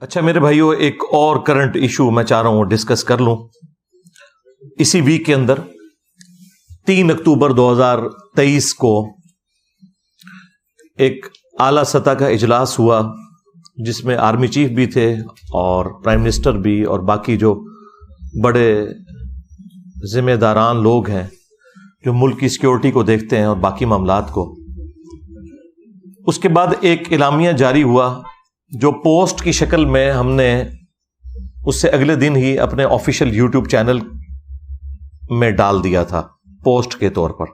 اچھا میرے بھائیوں، ایک اور کرنٹ ایشو میں چاہ رہا ہوں ڈسکس کر لوں. اسی ویک کے اندر 3 اکتوبر 2023 کو ایک اعلی سطح کا اجلاس ہوا جس میں آرمی چیف بھی تھے اور پرائم منسٹر بھی اور باقی جو بڑے ذمہ داران لوگ ہیں جو ملک کی سیکیورٹی کو دیکھتے ہیں اور باقی معاملات کو. اس کے بعد ایک اعلامیہ جاری ہوا جو پوسٹ کی شکل میں ہم نے اس سے اگلے دن ہی اپنے آفیشیل یوٹیوب چینل میں ڈال دیا تھا پوسٹ کے طور پر.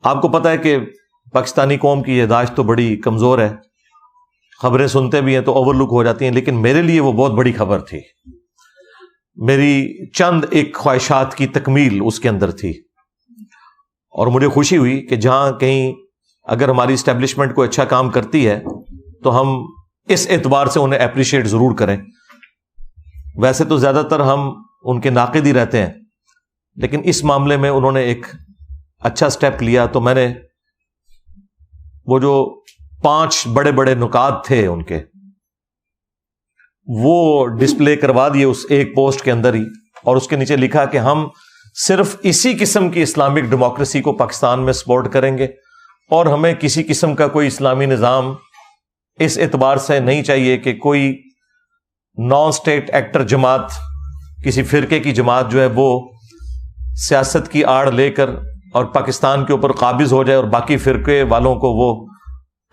آپ کو پتا ہے کہ پاکستانی قوم کی یادداشت تو بڑی کمزور ہے، خبریں سنتے بھی ہیں تو اوور لک ہو جاتی ہیں، لیکن میرے لیے وہ بہت بڑی خبر تھی. میری چند ایک خواہشات کی تکمیل اس کے اندر تھی اور مجھے خوشی ہوئی کہ جہاں کہیں اگر ہماری اسٹیبلشمنٹ کو اچھا کام کرتی ہے تو ہم اس اعتبار سے انہیں اپریشیٹ ضرور کریں. ویسے تو زیادہ تر ہم ان کے ناقد ہی رہتے ہیں، لیکن اس معاملے میں انہوں نے ایک اچھا سٹیپ لیا. تو میں نے وہ جو 5 بڑے بڑے نکات تھے ان کے وہ ڈسپلے کروا دیے اس ایک پوسٹ کے اندر ہی، اور اس کے نیچے لکھا کہ ہم صرف اسی قسم کی اسلامک ڈیموکریسی کو پاکستان میں سپورٹ کریں گے اور ہمیں کسی قسم کا کوئی اسلامی نظام اس اعتبار سے نہیں چاہیے کہ کوئی نان اسٹیٹ ایکٹر جماعت، کسی فرقے کی جماعت جو ہے وہ سیاست کی آڑ لے کر اور پاکستان کے اوپر قابض ہو جائے اور باقی فرقے والوں کو وہ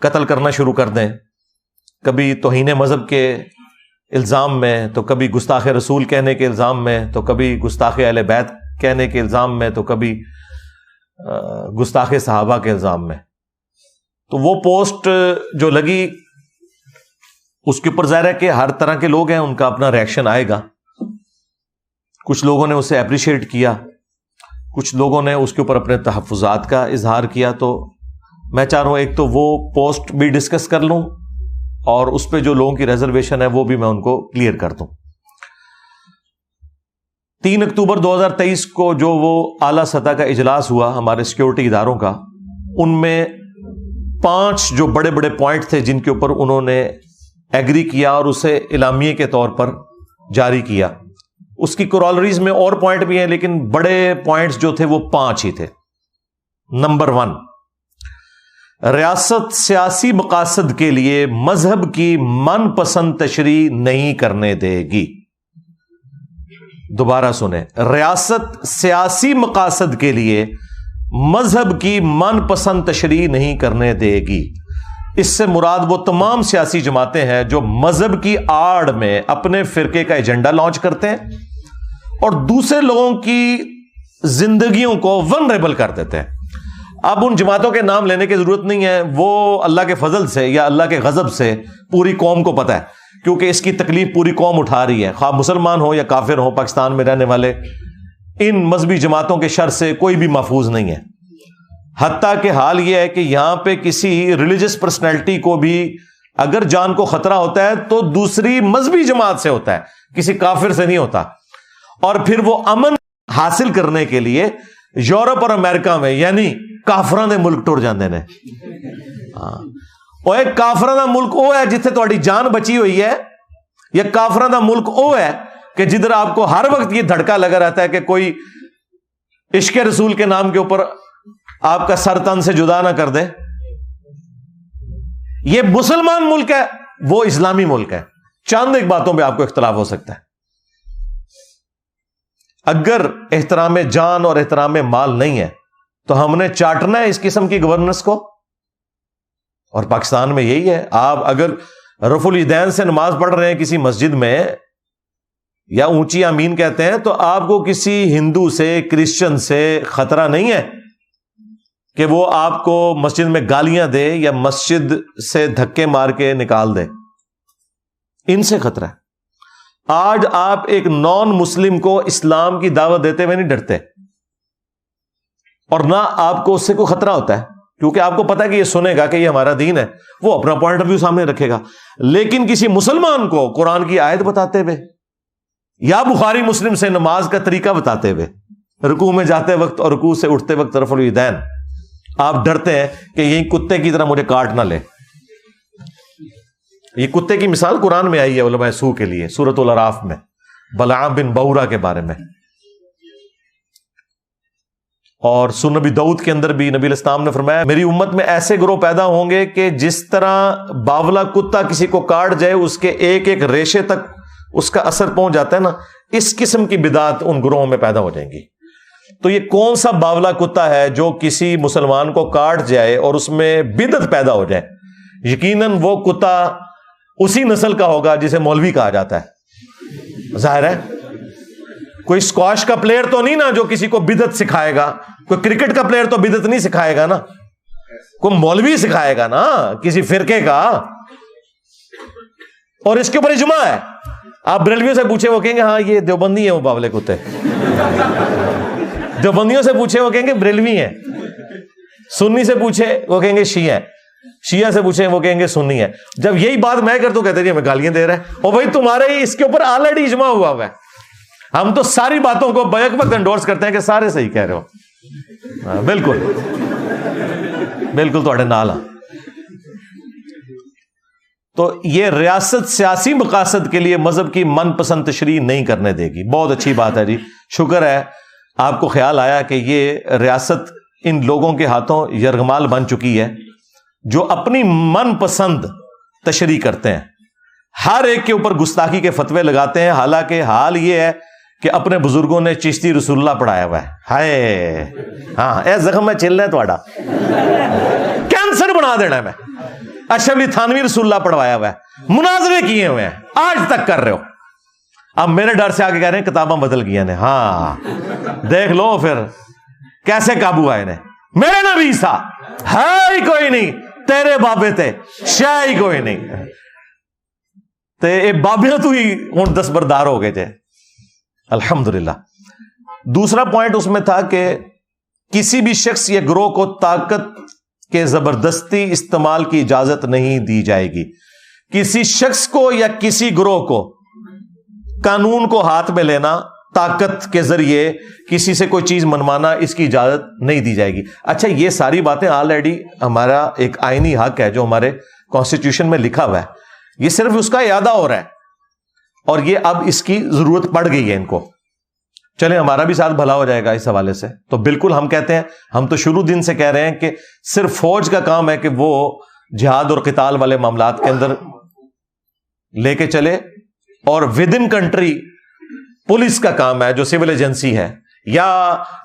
قتل کرنا شروع کر دیں، کبھی توہین مذہب کے الزام میں، تو کبھی گستاخ رسول کہنے کے الزام میں، تو کبھی گستاخ اہل بیت کہنے کے الزام میں، تو کبھی گستاخ صحابہ کے الزام میں. تو وہ پوسٹ جو لگی اس کے اوپر ظاہر ہے کہ ہر طرح کے لوگ ہیں، ان کا اپنا ریئیکشن آئے گا. کچھ لوگوں نے اسے اپریشیٹ کیا، کچھ لوگوں نے اس کے اوپر اپنے تحفظات کا اظہار کیا. تو میں چاہ رہا ہوں ایک تو وہ پوسٹ بھی ڈسکس کر لوں اور اس پہ جو لوگوں کی ریزرویشن ہے وہ بھی میں ان کو کلیئر کر دوں. 3 اکتوبر 2023 کو جو وہ اعلیٰ سطح کا اجلاس ہوا ہمارے سیکیورٹی اداروں کا، ان میں 5 جو بڑے بڑے پوائنٹ تھے جن کے اوپر انہوں نے ایگری کیا اور اسے اعلامیے کے طور پر جاری کیا. اس کی کورالریز میں اور پوائنٹ بھی ہیں، لیکن بڑے پوائنٹس جو تھے وہ 5 ہی تھے. نمبر 1، ریاست سیاسی مقاصد کے لیے مذہب کی من پسند تشریح نہیں کرنے دے گی. دوبارہ سنیں، ریاست سیاسی مقاصد کے لیے مذہب کی من پسند تشریح نہیں کرنے دے گی. اس سے مراد وہ تمام سیاسی جماعتیں ہیں جو مذہب کی آڑ میں اپنے فرقے کا ایجنڈا لانچ کرتے ہیں اور دوسرے لوگوں کی زندگیوں کو ونریبل کر دیتے ہیں. اب ان جماعتوں کے نام لینے کی ضرورت نہیں ہے، وہ اللہ کے فضل سے یا اللہ کے غضب سے پوری قوم کو پتہ ہے، کیونکہ اس کی تکلیف پوری قوم اٹھا رہی ہے، خواہ مسلمان ہو یا کافر ہو. پاکستان میں رہنے والے ان مذہبی جماعتوں کے شر سے کوئی بھی محفوظ نہیں ہے. حتیٰ کہ حال یہ ہے کہ یہاں پہ کسی ریلیجس پرسنالٹی کو بھی اگر جان کو خطرہ ہوتا ہے تو دوسری مذہبی جماعت سے ہوتا ہے، کسی کافر سے نہیں ہوتا. اور پھر وہ امن حاصل کرنے کے لیے یورپ اور امریکہ میں، یعنی کافراں دے ملک ٹر جاندے نے. اور ایک کافراں دا ملک وہ ہے جتھے تہاڈی جان بچی ہوئی ہے، یا کافراں دا ملک وہ ہے کہ جدھر آپ کو ہر وقت یہ دھڑکا لگا رہتا ہے کہ کوئی عشق رسول کے نام کے اوپر آپ کا سر تن سے جدا نہ کر دے. یہ مسلمان ملک ہے، وہ اسلامی ملک ہے. چند ایک باتوں پہ آپ کو اختلاف ہو سکتا ہے. اگر احترام جان اور احترام مال نہیں ہے تو ہم نے چاٹنا ہے اس قسم کی گورننس کو، اور پاکستان میں یہی ہے. آپ اگر رفع الیدین سے نماز پڑھ رہے ہیں کسی مسجد میں یا اونچی آمین کہتے ہیں تو آپ کو کسی ہندو سے، کرسچن سے خطرہ نہیں ہے کہ وہ آپ کو مسجد میں گالیاں دے یا مسجد سے دھکے مار کے نکال دے. ان سے خطرہ ہے. آج آپ ایک نان مسلم کو اسلام کی دعوت دیتے ہوئے نہیں ڈرتے، اور نہ آپ کو اس سے کوئی خطرہ ہوتا ہے، کیونکہ آپ کو پتا ہے کہ یہ سنے گا کہ یہ ہمارا دین ہے، وہ اپنا پوائنٹ آف ویو سامنے رکھے گا. لیکن کسی مسلمان کو قرآن کی آیت بتاتے ہوئے یا بخاری مسلم سے نماز کا طریقہ بتاتے ہوئے، رکوع میں جاتے وقت اور رکوع سے اٹھتے وقت رفع الیدین، آپ ڈرتے ہیں کہ یہی کتے کی طرح مجھے کاٹ نہ لے. یہ کتے کی مثال قرآن میں آئی ہے علماء سو کے لیے، سورۃ الاعراف میں، بلعام بن بورا کے بارے میں. اور سنن نبی داؤد کے اندر بھی نبی علیہ السلام نے فرمایا میری امت میں ایسے گروہ پیدا ہوں گے کہ جس طرح باولا کتا کسی کو کاٹ جائے اس کے ایک ایک ریشے تک اس کا اثر پہنچ جاتا ہے نا، اس قسم کی بدعت ان گروہوں میں پیدا ہو جائیں گی. تو یہ کون سا باولا کتا ہے جو کسی مسلمان کو کاٹ جائے اور اس میں بدعت پیدا ہو جائے؟ یقیناً وہ کتا اسی نسل کا ہوگا جسے مولوی کہا جاتا ہے. ظاہر ہے کوئی اسکواش کا پلیئر تو نہیں نا جو کسی کو بدعت سکھائے گا، کوئی کرکٹ کا پلیئر تو بدعت نہیں سکھائے گا نا، کوئی مولوی سکھائے گا نا کسی فرقے کا. اور اس کے اوپر اجماع ہے. آپ بریلویوں سے پوچھے وہ کہیں گے ہاں یہ دیوبندی ہیں وہ باولے کتے. دیوبندیوں سے پوچھے وہ کہیں گے بریلوی ہیں. سنی سے پوچھے وہ کہیں گے شیعہ ہیں. شیعہ سے پوچھیں وہ کہیں گے سنی ہے. جب یہی بات میں کرتا ہوں کہتے ہیں ہمیں گالیاں دے رہے ہیں. اور بھائی تمہارے ہی اس کے اوپر آلریڈی اجماع ہوا ہوا ہے. ہم تو ساری باتوں کو بیک وقت انڈورس کرتے ہیں کہ سارے صحیح کہہ رہے ہو. بالکل بالکل تھوڑے نال. تو یہ ریاست سیاسی مقاصد کے لیے مذہب کی من پسند تشریح نہیں کرنے دے گی. بہت اچھی بات ہے جی، شکر ہے آپ کو خیال آیا کہ یہ ریاست ان لوگوں کے ہاتھوں یرغمال بن چکی ہے جو اپنی من پسند تشریح کرتے ہیں، ہر ایک کے اوپر گستاخی کے فتوے لگاتے ہیں. حالانکہ حال یہ ہے کہ اپنے بزرگوں نے چشتی رسول اللہ پڑھایا ہوا ہے. ہائے ہاں اے زخم میں چل رہا ہے تھوڑا، کینسر بنا دینا ہے. میں اشرف علی تھانوی رسول اللہ پڑھوایا ہوا ہے، مناظرے کیے ہوئے ہیں، آج تک کر رہے ہو. اب میرے ڈر سے آگے کہہ رہے ہیں کتاباں بدل گئی نے. ہاں دیکھ لو پھر کیسے قابو آئے نے. میرے نبی سا ہے ہی کوئی نہیں، تیرے بابے تے شے ہی کوئی نہیں، تے بابیاں تو ہی ہوں دستبردار ہو گئے تھے. الحمدللہ. دوسرا پوائنٹ اس میں تھا کہ کسی بھی شخص یا گروہ کو طاقت کے زبردستی استعمال کی اجازت نہیں دی جائے گی. کسی شخص کو یا کسی گروہ کو قانون کو ہاتھ میں لینا، طاقت کے ذریعے کسی سے کوئی چیز منوانا، اس کی اجازت نہیں دی جائے گی. اچھا یہ ساری باتیں آلریڈی ہمارا ایک آئینی حق ہے جو ہمارے کانسٹیٹیوشن میں لکھا ہوا ہے. یہ صرف اس کا اعادہ ہو رہا ہے اور یہ اب اس کی ضرورت پڑ گئی ہے ان کو. چلیں ہمارا بھی ساتھ بھلا ہو جائے گا اس حوالے سے. تو بالکل ہم کہتے ہیں، ہم تو شروع دن سے کہہ رہے ہیں کہ صرف فوج کا کام ہے کہ وہ جہاد اور قتال والے معاملات کے اندر لے کے چلے، اور ود ان کنٹری پولیس کا کام ہے جو سول ایجنسی ہے، یا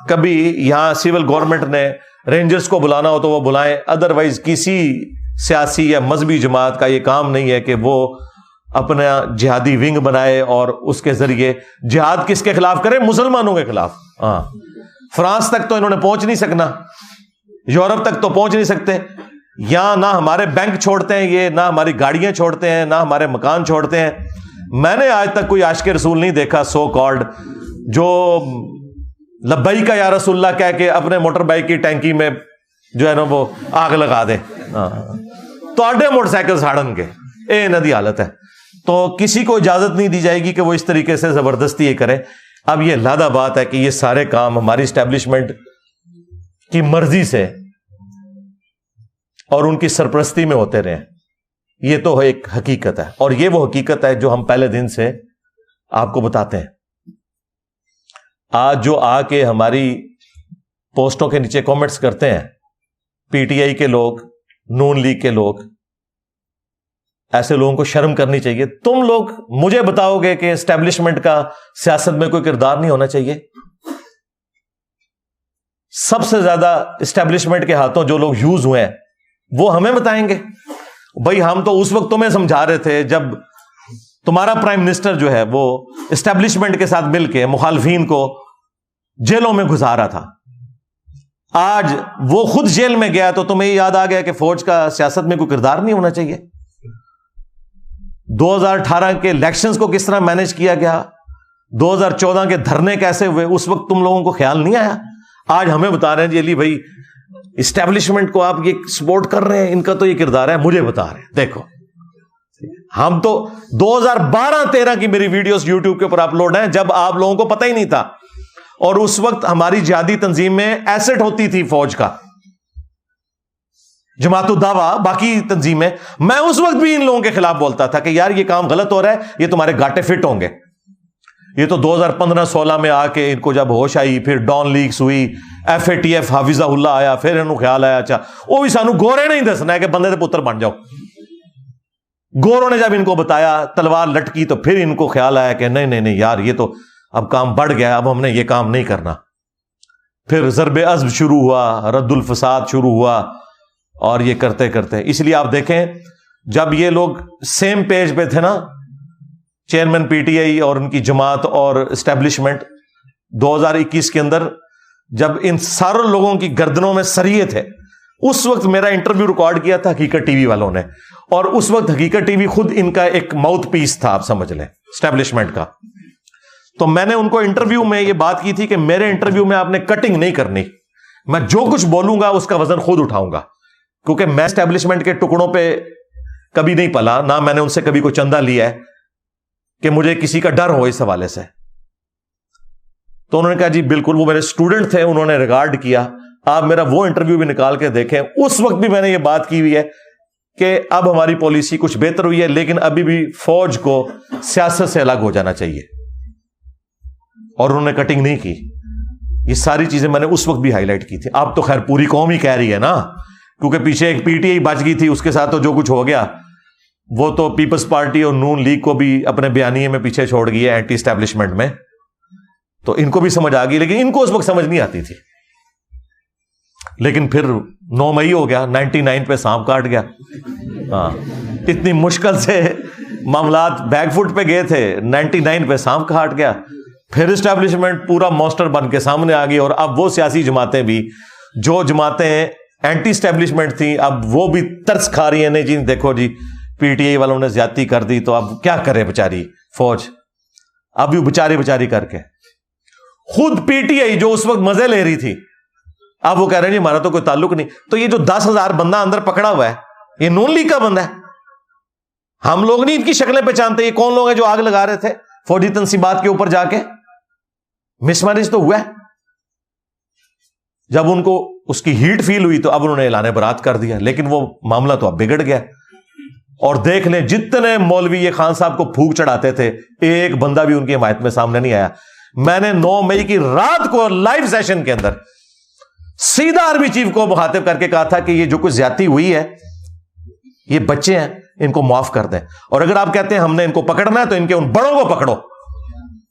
کبھی یہاں سول گورنمنٹ نے رینجرز کو بلانا ہو تو وہ بلائیں. ادروائز کسی سیاسی یا مذہبی جماعت کا یہ کام نہیں ہے کہ وہ اپنا جہادی ونگ بنائے اور اس کے ذریعے جہاد کس کے خلاف کرے؟ مسلمانوں کے خلاف. ہاں فرانس تک تو انہوں نے پہنچ نہیں سکنا، یورپ تک تو پہنچ نہیں سکتے. یہاں نہ ہمارے بینک چھوڑتے ہیں یہ، نہ ہماری گاڑیاں چھوڑتے ہیں، نہ ہمارے مکان چھوڑتے ہیں. میں نے آج تک کوئی عاشق رسول نہیں دیکھا سو کالڈ جو لبیک یا رسول اللہ کہہ کے اپنے موٹر بائک کی ٹینکی میں جو ہے نا وہ آگ لگا دے. تو آڈے موٹر سائیکل ساڑن کے اے ندی حالت ہے. تو کسی کو اجازت نہیں دی جائے گی کہ وہ اس طریقے سے زبردستی یہ کرے. اب یہ علیحدہ بات ہے کہ یہ سارے کام ہماری اسٹیبلشمنٹ کی مرضی سے اور ان کی سرپرستی میں ہوتے رہے. یہ تو ایک حقیقت ہے، اور یہ وہ حقیقت ہے جو ہم پہلے دن سے آپ کو بتاتے ہیں. آج جو آ کے ہماری پوسٹوں کے نیچے کامنٹس کرتے ہیں پی ٹی آئی کے لوگ، نون لیگ کے لوگ، ایسے لوگوں کو شرم کرنی چاہیے. تم لوگ مجھے بتاؤ گے کہ اسٹیبلشمنٹ کا سیاست میں کوئی کردار نہیں ہونا چاہیے؟ سب سے زیادہ اسٹیبلشمنٹ کے ہاتھوں جو لوگ یوز ہوئے ہیں وہ ہمیں بتائیں گے. بھائی ہم تو اس وقت تمہیں سمجھا رہے تھے جب تمہارا پرائم منسٹر جو ہے وہ اسٹیبلشمنٹ کے ساتھ مل کے مخالفین کو جیلوں میں گزارا تھا. آج وہ خود جیل میں گیا تو تمہیں یاد آ گیا کہ فوج کا سیاست میں کوئی کردار نہیں ہونا چاہیے. 2018 کے الیکشنز کو کس طرح مینج کیا گیا، 2014 کے دھرنے کیسے ہوئے، اس وقت تم لوگوں کو خیال نہیں آیا. آج ہمیں بتا رہے ہیں جی علی بھائی اسٹیبلشمنٹ کو آپ یہ سپورٹ کر رہے ہیں، ان کا تو یہ کردار ہے. مجھے بتا رہے ہیں دیکھو ہم تو 2012-13 کی میری ویڈیوز یوٹیوب کے اوپر اپلوڈ ہیں جب آپ لوگوں کو پتہ ہی نہیں تھا، اور اس وقت ہماری جہادی تنظیم میں ایسٹ ہوتی تھی فوج کا. جماعت الدعوہ باقی تنظیمیں، میں اس وقت بھی ان لوگوں کے خلاف بولتا تھا کہ یار یہ کام غلط ہو رہا ہے، یہ تمہارے گاٹے فٹ ہوں گے. یہ تو 2015-16 میں آ کے ان کو جب ہوش آئی، پھر ڈان لیکس ہوئی، FATF حافظہ اللہ آیا، پھر انہوں خیال آیا اچھا وہ بھی سانو گورے نہیں دسنا ہے کہ بندے دے پتر بن جاؤ. گوروں نے جب ان کو بتایا، تلوار لٹکی، تو پھر ان کو خیال آیا کہ نہیں نہیں نہیں یار یہ تو اب کام بڑھ گیا، اب ہم نے یہ کام نہیں کرنا. پھر ضرب عزم شروع ہوا، رد الفساد شروع ہوا، اور یہ کرتے کرتے، اس لیے آپ دیکھیں جب یہ لوگ سیم پیج پہ تھے نا، چیئرمین PTI اور ان کی جماعت اور اسٹیبلشمنٹ، 2021 کے اندر جب ان سارے لوگوں کی گردنوں میں سریے تھے، اس وقت میرا انٹرویو ریکارڈ کیا تھا حقیقت TV والوں نے، اور اس وقت حقیقت TV خود ان کا ایک ماؤتھ پیس تھا، آپ سمجھ لیں، اسٹیبلشمنٹ کا. تو میں نے ان کو انٹرویو میں یہ بات کی تھی کہ میرے انٹرویو میں آپ نے کٹنگ نہیں کرنی، میں جو کچھ بولوں گا اس کا وزن خود اٹھاؤں گا، کیونکہ میں اسٹیبلشمنٹ کے ٹکڑوں پہ کبھی نہیں پلا، نہ میں نے ان سے کبھی کوئی چندہ لیا ہے کہ مجھے کسی کا ڈر ہو اس حوالے سے. تو انہوں نے کہا جی بالکل، وہ میرے اسٹوڈنٹ تھے، انہوں نے ریگارڈ کیا. آپ میرا وہ انٹرویو بھی نکال کے دیکھیں، اس وقت بھی میں نے یہ بات کی ہوئی ہے کہ اب ہماری پالیسی کچھ بہتر ہوئی ہے، لیکن ابھی بھی فوج کو سیاست سے الگ ہو جانا چاہیے، اور انہوں نے کٹنگ نہیں کی. یہ ساری چیزیں میں نے اس وقت بھی ہائی لائٹ کی تھی. اب تو خیر پوری قوم ہی کہہ رہی ہے نا، کیونکہ پیچھے ایک PTI بچ گئی تھی، اس کے ساتھ تو جو کچھ ہو گیا، وہ تو پیپلز پارٹی اور نون لیگ کو بھی اپنے بیانیے میں پیچھے چھوڑ گئی ہے اینٹی اسٹیبلشمنٹ میں، تو ان کو بھی سمجھ آ گئی، لیکن ان کو اس وقت سمجھ نہیں آتی تھی. لیکن پھر 9 مئی ہو گیا، 99 پہ سانپ کاٹ گیا. ہاں، اتنی مشکل سے معاملات بیک فٹ پہ گئے تھے، 99 پہ سانپ کاٹ گیا. پھر اسٹیبلشمنٹ پورا مونسٹر بن کے سامنے آ گئی، اور اب وہ سیاسی جماعتیں بھی، جو جماعتیں اینٹی اسٹیبلشمنٹ تھیں، اب وہ بھی ترس کھا رہی ہیں، نہیں جی دیکھو جی PTI والوں نے زیادتی کر دی، تو اب کیا کرے بیچاری فوج. اب بھی بیچاری کر کے خود PTI جو اس وقت مزے لے رہی تھی، اب وہ کہہ رہے ہیں جی ہمارا تو کوئی تعلق نہیں. تو یہ جو 10,000 بندہ اندر پکڑا ہوا ہے، یہ نون لیگ کا بندہ ہے. ہم لوگ نہیں ان کی شکلیں پہچانتے. یہ کون لوگ ہیں جو آگ لگا رہے تھے فوجی تنصیبات کے اوپر جا کے؟ مس میرج تو ہوا ہے. جب ان کو اس کی ہیٹ فیل ہوئی تو اب انہوں نے اعلان برات کر دیا، لیکن وہ معاملہ تو اب بگڑ گیا. اور دیکھ لیں جتنے مولوی یہ خان صاحب کو پھونک چڑھاتے تھے، ایک بندہ بھی ان کی حمایت میں سامنے نہیں آیا. میں نے 9 مئی کی رات کو لائیو سیشن کے اندر سیدھا آرمی چیف کو مخاطب کر کے کہا تھا کہ یہ جو کچھ زیادتی ہوئی ہے، یہ بچے ہیں، ان کو معاف کر دیں، اور اگر آپ کہتے ہیں ہم نے ان کو پکڑنا ہے تو ان کے ان بڑوں کو پکڑو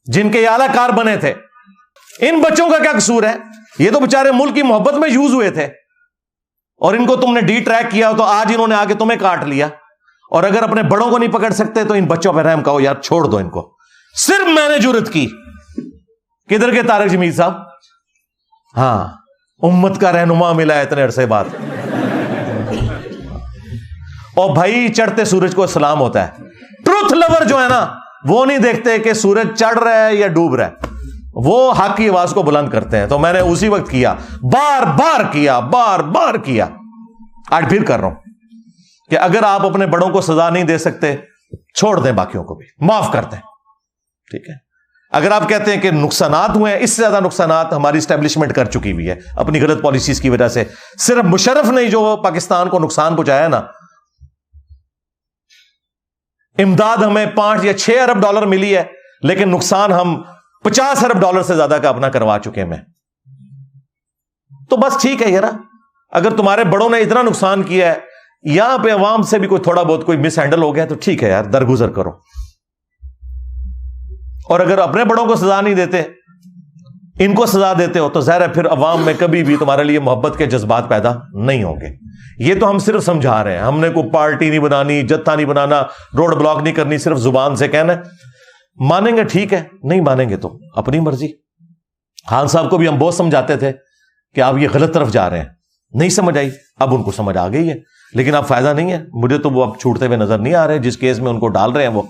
جن کے اعلی کار بنے تھے. ان بچوں کا کیا قصور ہے؟ یہ تو بیچارے ملک کی محبت میں یوز ہوئے تھے، اور ان کو تم نے ڈی ٹریک کیا تو آج انہوں نے آ کے تمہیں کاٹ لیا. اور اگر اپنے بڑوں کو نہیں پکڑ سکتے تو ان بچوں پہ رحم کہو یار چھوڑ دو ان کو. صرف میں نے جرت کی. کدھر کے طارق جمیل صاحب؟ ہاں، امت کا رہنما ملا ہے اتنے عرصے بعد. اور بھائی چڑھتے سورج کو سلام ہوتا ہے. ٹروتھ لور جو ہے نا، وہ نہیں دیکھتے کہ سورج چڑھ رہا ہے یا ڈوب رہا ہے، وہ حق کی آواز کو بلند کرتے ہیں. تو میں نے اسی وقت کیا، بار بار کیا، آج پھر کر رہا ہوں کہ اگر آپ اپنے بڑوں کو سزا نہیں دے سکتے، چھوڑ دیں، باقیوں کو بھی معاف کر دیں. ٹھیک ہے؟ اگر آپ کہتے ہیں کہ نقصانات ہوئے ہیں، اس سے زیادہ نقصانات ہماری اسٹیبلشمنٹ کر چکی ہوئی ہے اپنی غلط پالیسیز کی وجہ سے. صرف مشرف نے جو پاکستان کو نقصان پہنچایا نا، امداد ہمیں 5 یا 6 ارب ڈالر ملی ہے، لیکن نقصان ہم 50 ارب ڈالر سے زیادہ کا اپنا کروا چکے ہیں. تو بس ٹھیک ہے یار، اگر تمہارے بڑوں نے اتنا نقصان کیا ہے، یہاں پہ عوام سے بھی کوئی تھوڑا بہت کوئی مس ہینڈل ہو گیا تو ٹھیک ہے یار، درگزر کرو. اور اگر اپنے بڑوں کو سزا نہیں دیتے، ان کو سزا دیتے ہو، تو ظاہر ہے پھر عوام میں کبھی بھی تمہارے لیے محبت کے جذبات پیدا نہیں ہوں گے. یہ تو ہم صرف سمجھا رہے ہیں، ہم نے کوئی پارٹی نہیں بنانی، جتھا نہیں بنانا، روڈ بلاک نہیں کرنی، صرف زبان سے کہنا ہے. مانیں گے ٹھیک ہے، نہیں مانیں گے تو اپنی مرضی. خان صاحب کو بھی ہم بہت سمجھاتے تھے کہ آپ یہ غلط طرف جا رہے ہیں، نہیں سمجھ آئی. اب ان کو سمجھ آ گئی ہے، لیکن اب فائدہ نہیں ہے. مجھے تو وہ اب چھوٹتے ہوئے نظر نہیں آ رہے. جس کیس میں ان کو ڈال رہے ہیں وہ،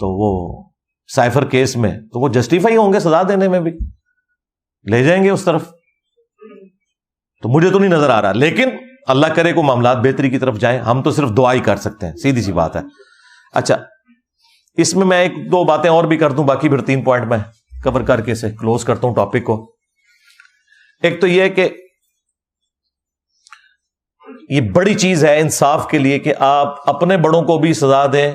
تو وہ سائفر کیس میں، تو وہ جسٹیفائی ہوں گے سزا دینے میں بھی، لے جائیں گے اس طرف. تو مجھے تو نہیں نظر آ رہا، لیکن اللہ کرے کو معاملات بہتری کی طرف جائیں. ہم تو صرف دعا ہی کر سکتے ہیں، سیدھی سی بات ہے. اچھا، اس میں 1-2 باتیں اور بھی کر دوں، باقی پھر 3 پوائنٹ میں کور کر کے سے کلوز کرتا ہوں ٹاپک کو. ایک تو یہ کہ یہ بڑی چیز ہے انصاف کے لیے کہ آپ اپنے بڑوں کو بھی سزا دیں,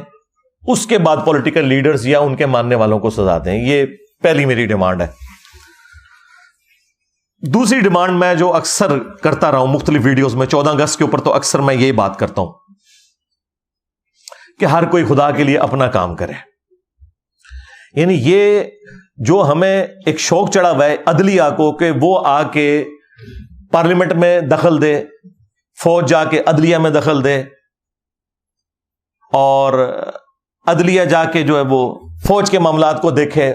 اس کے بعد پولیٹیکل لیڈرز یا ان کے ماننے والوں کو سزا دیں. یہ پہلی میری ڈیمانڈ ہے. دوسری ڈیمانڈ میں جو اکثر کرتا رہا ہوں مختلف ویڈیوز میں, 14 اگست کے اوپر تو اکثر میں یہی بات کرتا ہوں کہ ہر کوئی خدا کے لیے اپنا کام کرے. یعنی یہ جو ہمیں ایک شوق چڑھا ہوا ہے عدلیہ کو کہ وہ آ کے پارلیمنٹ میں دخل دے, فوج جا کے عدلیہ میں دخل دے, اور عدلیہ جا کے جو ہے وہ فوج کے معاملات کو دیکھے,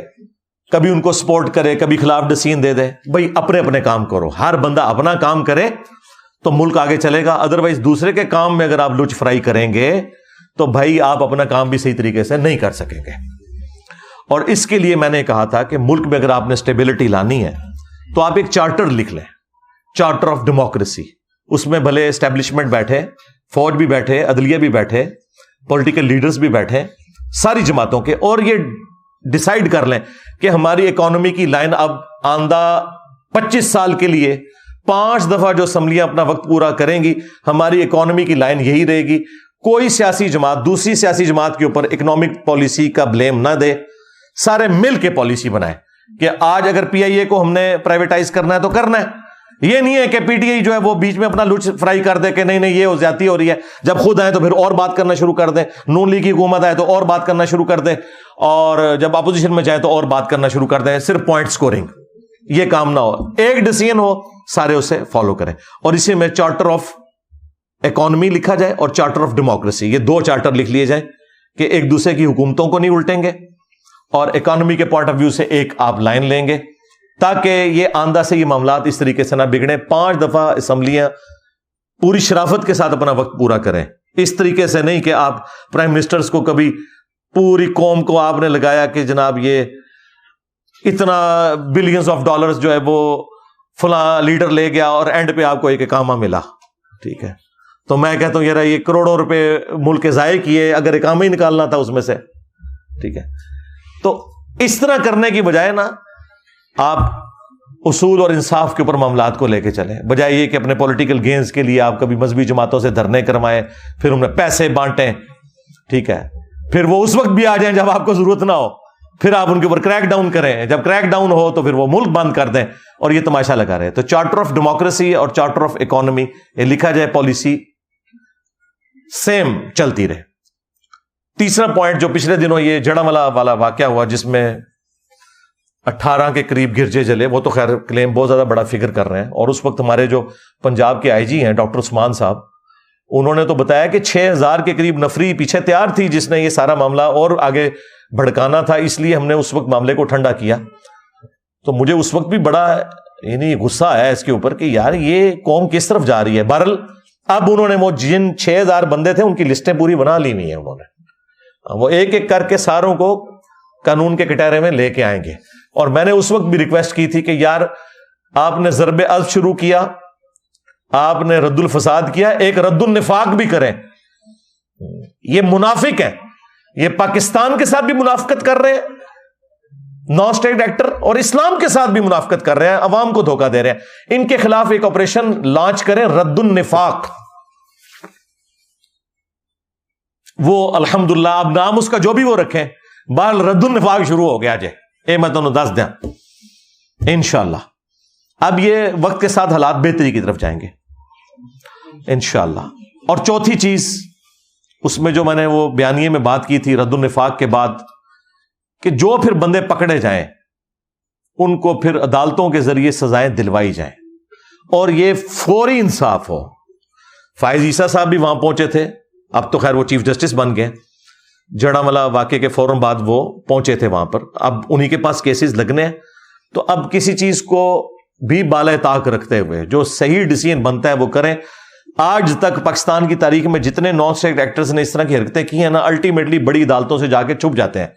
کبھی ان کو سپورٹ کرے, کبھی خلاف ڈسین دے دے. بھائی اپنے اپنے کام کرو, ہر بندہ اپنا کام کرے تو ملک آگے چلے گا. ادروائز دوسرے کے کام میں اگر آپ لچ فرائی کریں گے تو بھائی آپ اپنا کام بھی صحیح طریقے سے نہیں کر سکیں گے. اور اس کے لیے میں نے کہا تھا کہ ملک میں اگر آپ نے اسٹیبلٹی لانی ہے تو آپ ایک چارٹر لکھ لیں, چارٹر آف ڈیموکریسی. اس میں بھلے اسٹیبلشمنٹ بیٹھے, فوج بھی بیٹھے, عدلیہ بھی بیٹھے, پولیٹیکل لیڈرز بھی بیٹھے, ساری جماعتوں کے, اور یہ ڈیسائیڈ کر لیں کہ ہماری اکانومی کی لائن اب آندہ 25 سال کے لیے 5 دفعہ جو اسمبلیاں اپنا وقت پورا کریں گی, ہماری اکانومی کی لائن یہی رہے گی. کوئی سیاسی جماعت دوسری سیاسی جماعت کے اوپر اکنامک پالیسی کا بلیم نہ دے, سارے مل کے پالیسی بنائے کہ آج اگر پی آئی اے کو ہم نے پرائیویٹائز کرنا ہے تو کرنا ہے. یہ نہیں ہے کہ پی ٹی آئی جو ہے وہ بیچ میں اپنا لچ فرائی کر دے کہ نہیں یہ زیادتی ہو رہی ہے, جب خود آئے تو پھر اور بات کرنا شروع کر دیں, نون لیگ کی حکومت آئے تو اور بات کرنا شروع کر دیں, اور جب اپوزیشن میں جائے تو اور بات کرنا شروع کر دیں, صرف پوائنٹ سکورنگ. یہ کام نہ ہو, ایک ڈیسیژن ہو, سارے اسے فالو کریں. اور اسی میں چارٹر آف اکانومی لکھا جائے اور چارٹر آف ڈیموکریسی, یہ 2 چارٹر لکھ لیے جائیں کہ ایک دوسرے کی حکومتوں کو نہیں الٹیں گے, اور اکانومی کے پوائنٹ آف ویو سے ایک آپ لائن لیں گے, تاکہ یہ آندہ سے یہ معاملات اس طریقے سے نہ بگڑیں. 5 دفعہ اسمبلیاں پوری شرافت کے ساتھ اپنا وقت پورا کریں. اس طریقے سے نہیں کہ آپ پرائم منسٹرز کو کبھی پوری قوم کو آپ نے لگایا کہ جناب یہ اتنا بلینز آف ڈالرز جو ہے وہ فلاں لیڈر لے گیا اور اینڈ پہ آپ کو ایک اقامہ ملا. ٹھیک ہے, تو میں کہتا ہوں یار یہ کروڑوں روپے ملک کے ضائع کیے, اگر اقامہ ہی نکالنا تھا اس میں سے. ٹھیک ہے, تو اس طرح کرنے کی بجائے نا آپ اصول اور انصاف کے اوپر معاملات کو لے کے چلیں, بجائے یہ کہ اپنے پولیٹیکل گینز کے لیے آپ کبھی مذہبی جماعتوں سے دھرنے کروائیں, پھر انہیں پیسے بانٹیں. ٹھیک ہے, پھر وہ اس وقت بھی آ جائیں جب آپ کو ضرورت نہ ہو, پھر آپ ان کے اوپر کریک ڈاؤن کریں, جب کریک ڈاؤن ہو تو پھر وہ ملک بند کر دیں, اور یہ تماشا لگا رہے. تو چارٹر آف ڈیموکریسی اور چارٹر آف اکانومی یہ لکھا جائے, پالیسی سیم چلتی رہے. تیسرا پوائنٹ جو پچھلے دنوں یہ جڑاملا والا واقعہ ہوا جس میں 18 کے قریب گرجے جلے, وہ تو خیر کلیم بہت زیادہ بڑا فگر کر رہے ہیں, اور اس وقت ہمارے جو پنجاب کے آئی جی ہیں ڈاکٹر عثمان صاحب, انہوں نے تو بتایا کہ 6000 کے قریب نفری پیچھے تیار تھی جس نے یہ سارا معاملہ اور آگے بھڑکانا تھا, اس لیے ہم نے اس وقت معاملے کو ٹھنڈا کیا. تو مجھے اس وقت بھی بڑا یعنی غصہ آیا اس کے اوپر کہ یار یہ قوم کس طرف جا رہی ہے. بہرحال اب انہوں نے وہ جن 6000 بندے تھے ان کی لسٹیں پوری بنا لی ہوئی ہیں, انہوں نے وہ ایک ایک کر کے ساروں کو قانون کے کٹہرے میں لے کے آئیں گے. اور میں نے اس وقت بھی ریکویسٹ کی تھی کہ یار آپ نے ضرب عضب شروع کیا, آپ نے رد الفساد کیا, ایک رد النفاق بھی کریں. یہ منافق ہیں, یہ پاکستان کے ساتھ بھی منافقت کر رہے ہیں, نان اسٹیٹ ایکٹر, اور اسلام کے ساتھ بھی منافقت کر رہے ہیں, عوام کو دھوکہ دے رہے ہیں. ان کے خلاف ایک آپریشن لانچ کریں, رد النفاق. وہ الحمدللہ اب نام اس کا جو بھی وہ رکھیں, بال رد النفاق شروع ہو گیا. جے اے میں تمہیں دس دیں انشاءاللہ. اب یہ وقت کے ساتھ حالات بہتری کی طرف جائیں گے انشاءاللہ. اور چوتھی چیز اس میں جو میں نے وہ بیانیے میں بات کی تھی رد النفاق کے بعد, کہ جو پھر بندے پکڑے جائیں ان کو پھر عدالتوں کے ذریعے سزائیں دلوائی جائیں, اور یہ فوری انصاف ہو. فائز عیسیٰ صاحب بھی وہاں پہنچے تھے, اب تو خیر وہ چیف جسٹس بن گئے. جڑاملا واقعے کے فوراً بعد وہ پہنچے تھے وہاں پر, اب انہی کے پاس کیسز لگنے ہیں. تو اب کسی چیز کو بھی بالائے طاق رکھتے ہوئے جو صحیح ڈیسیژن بنتا ہے وہ کریں. آج تک پاکستان کی تاریخ میں جتنے نان اسٹیٹ ایکٹرز نے اس طرح کی حرکتیں کی ہیں نا, الٹیمیٹلی بڑی عدالتوں سے جا کے چھپ جاتے ہیں.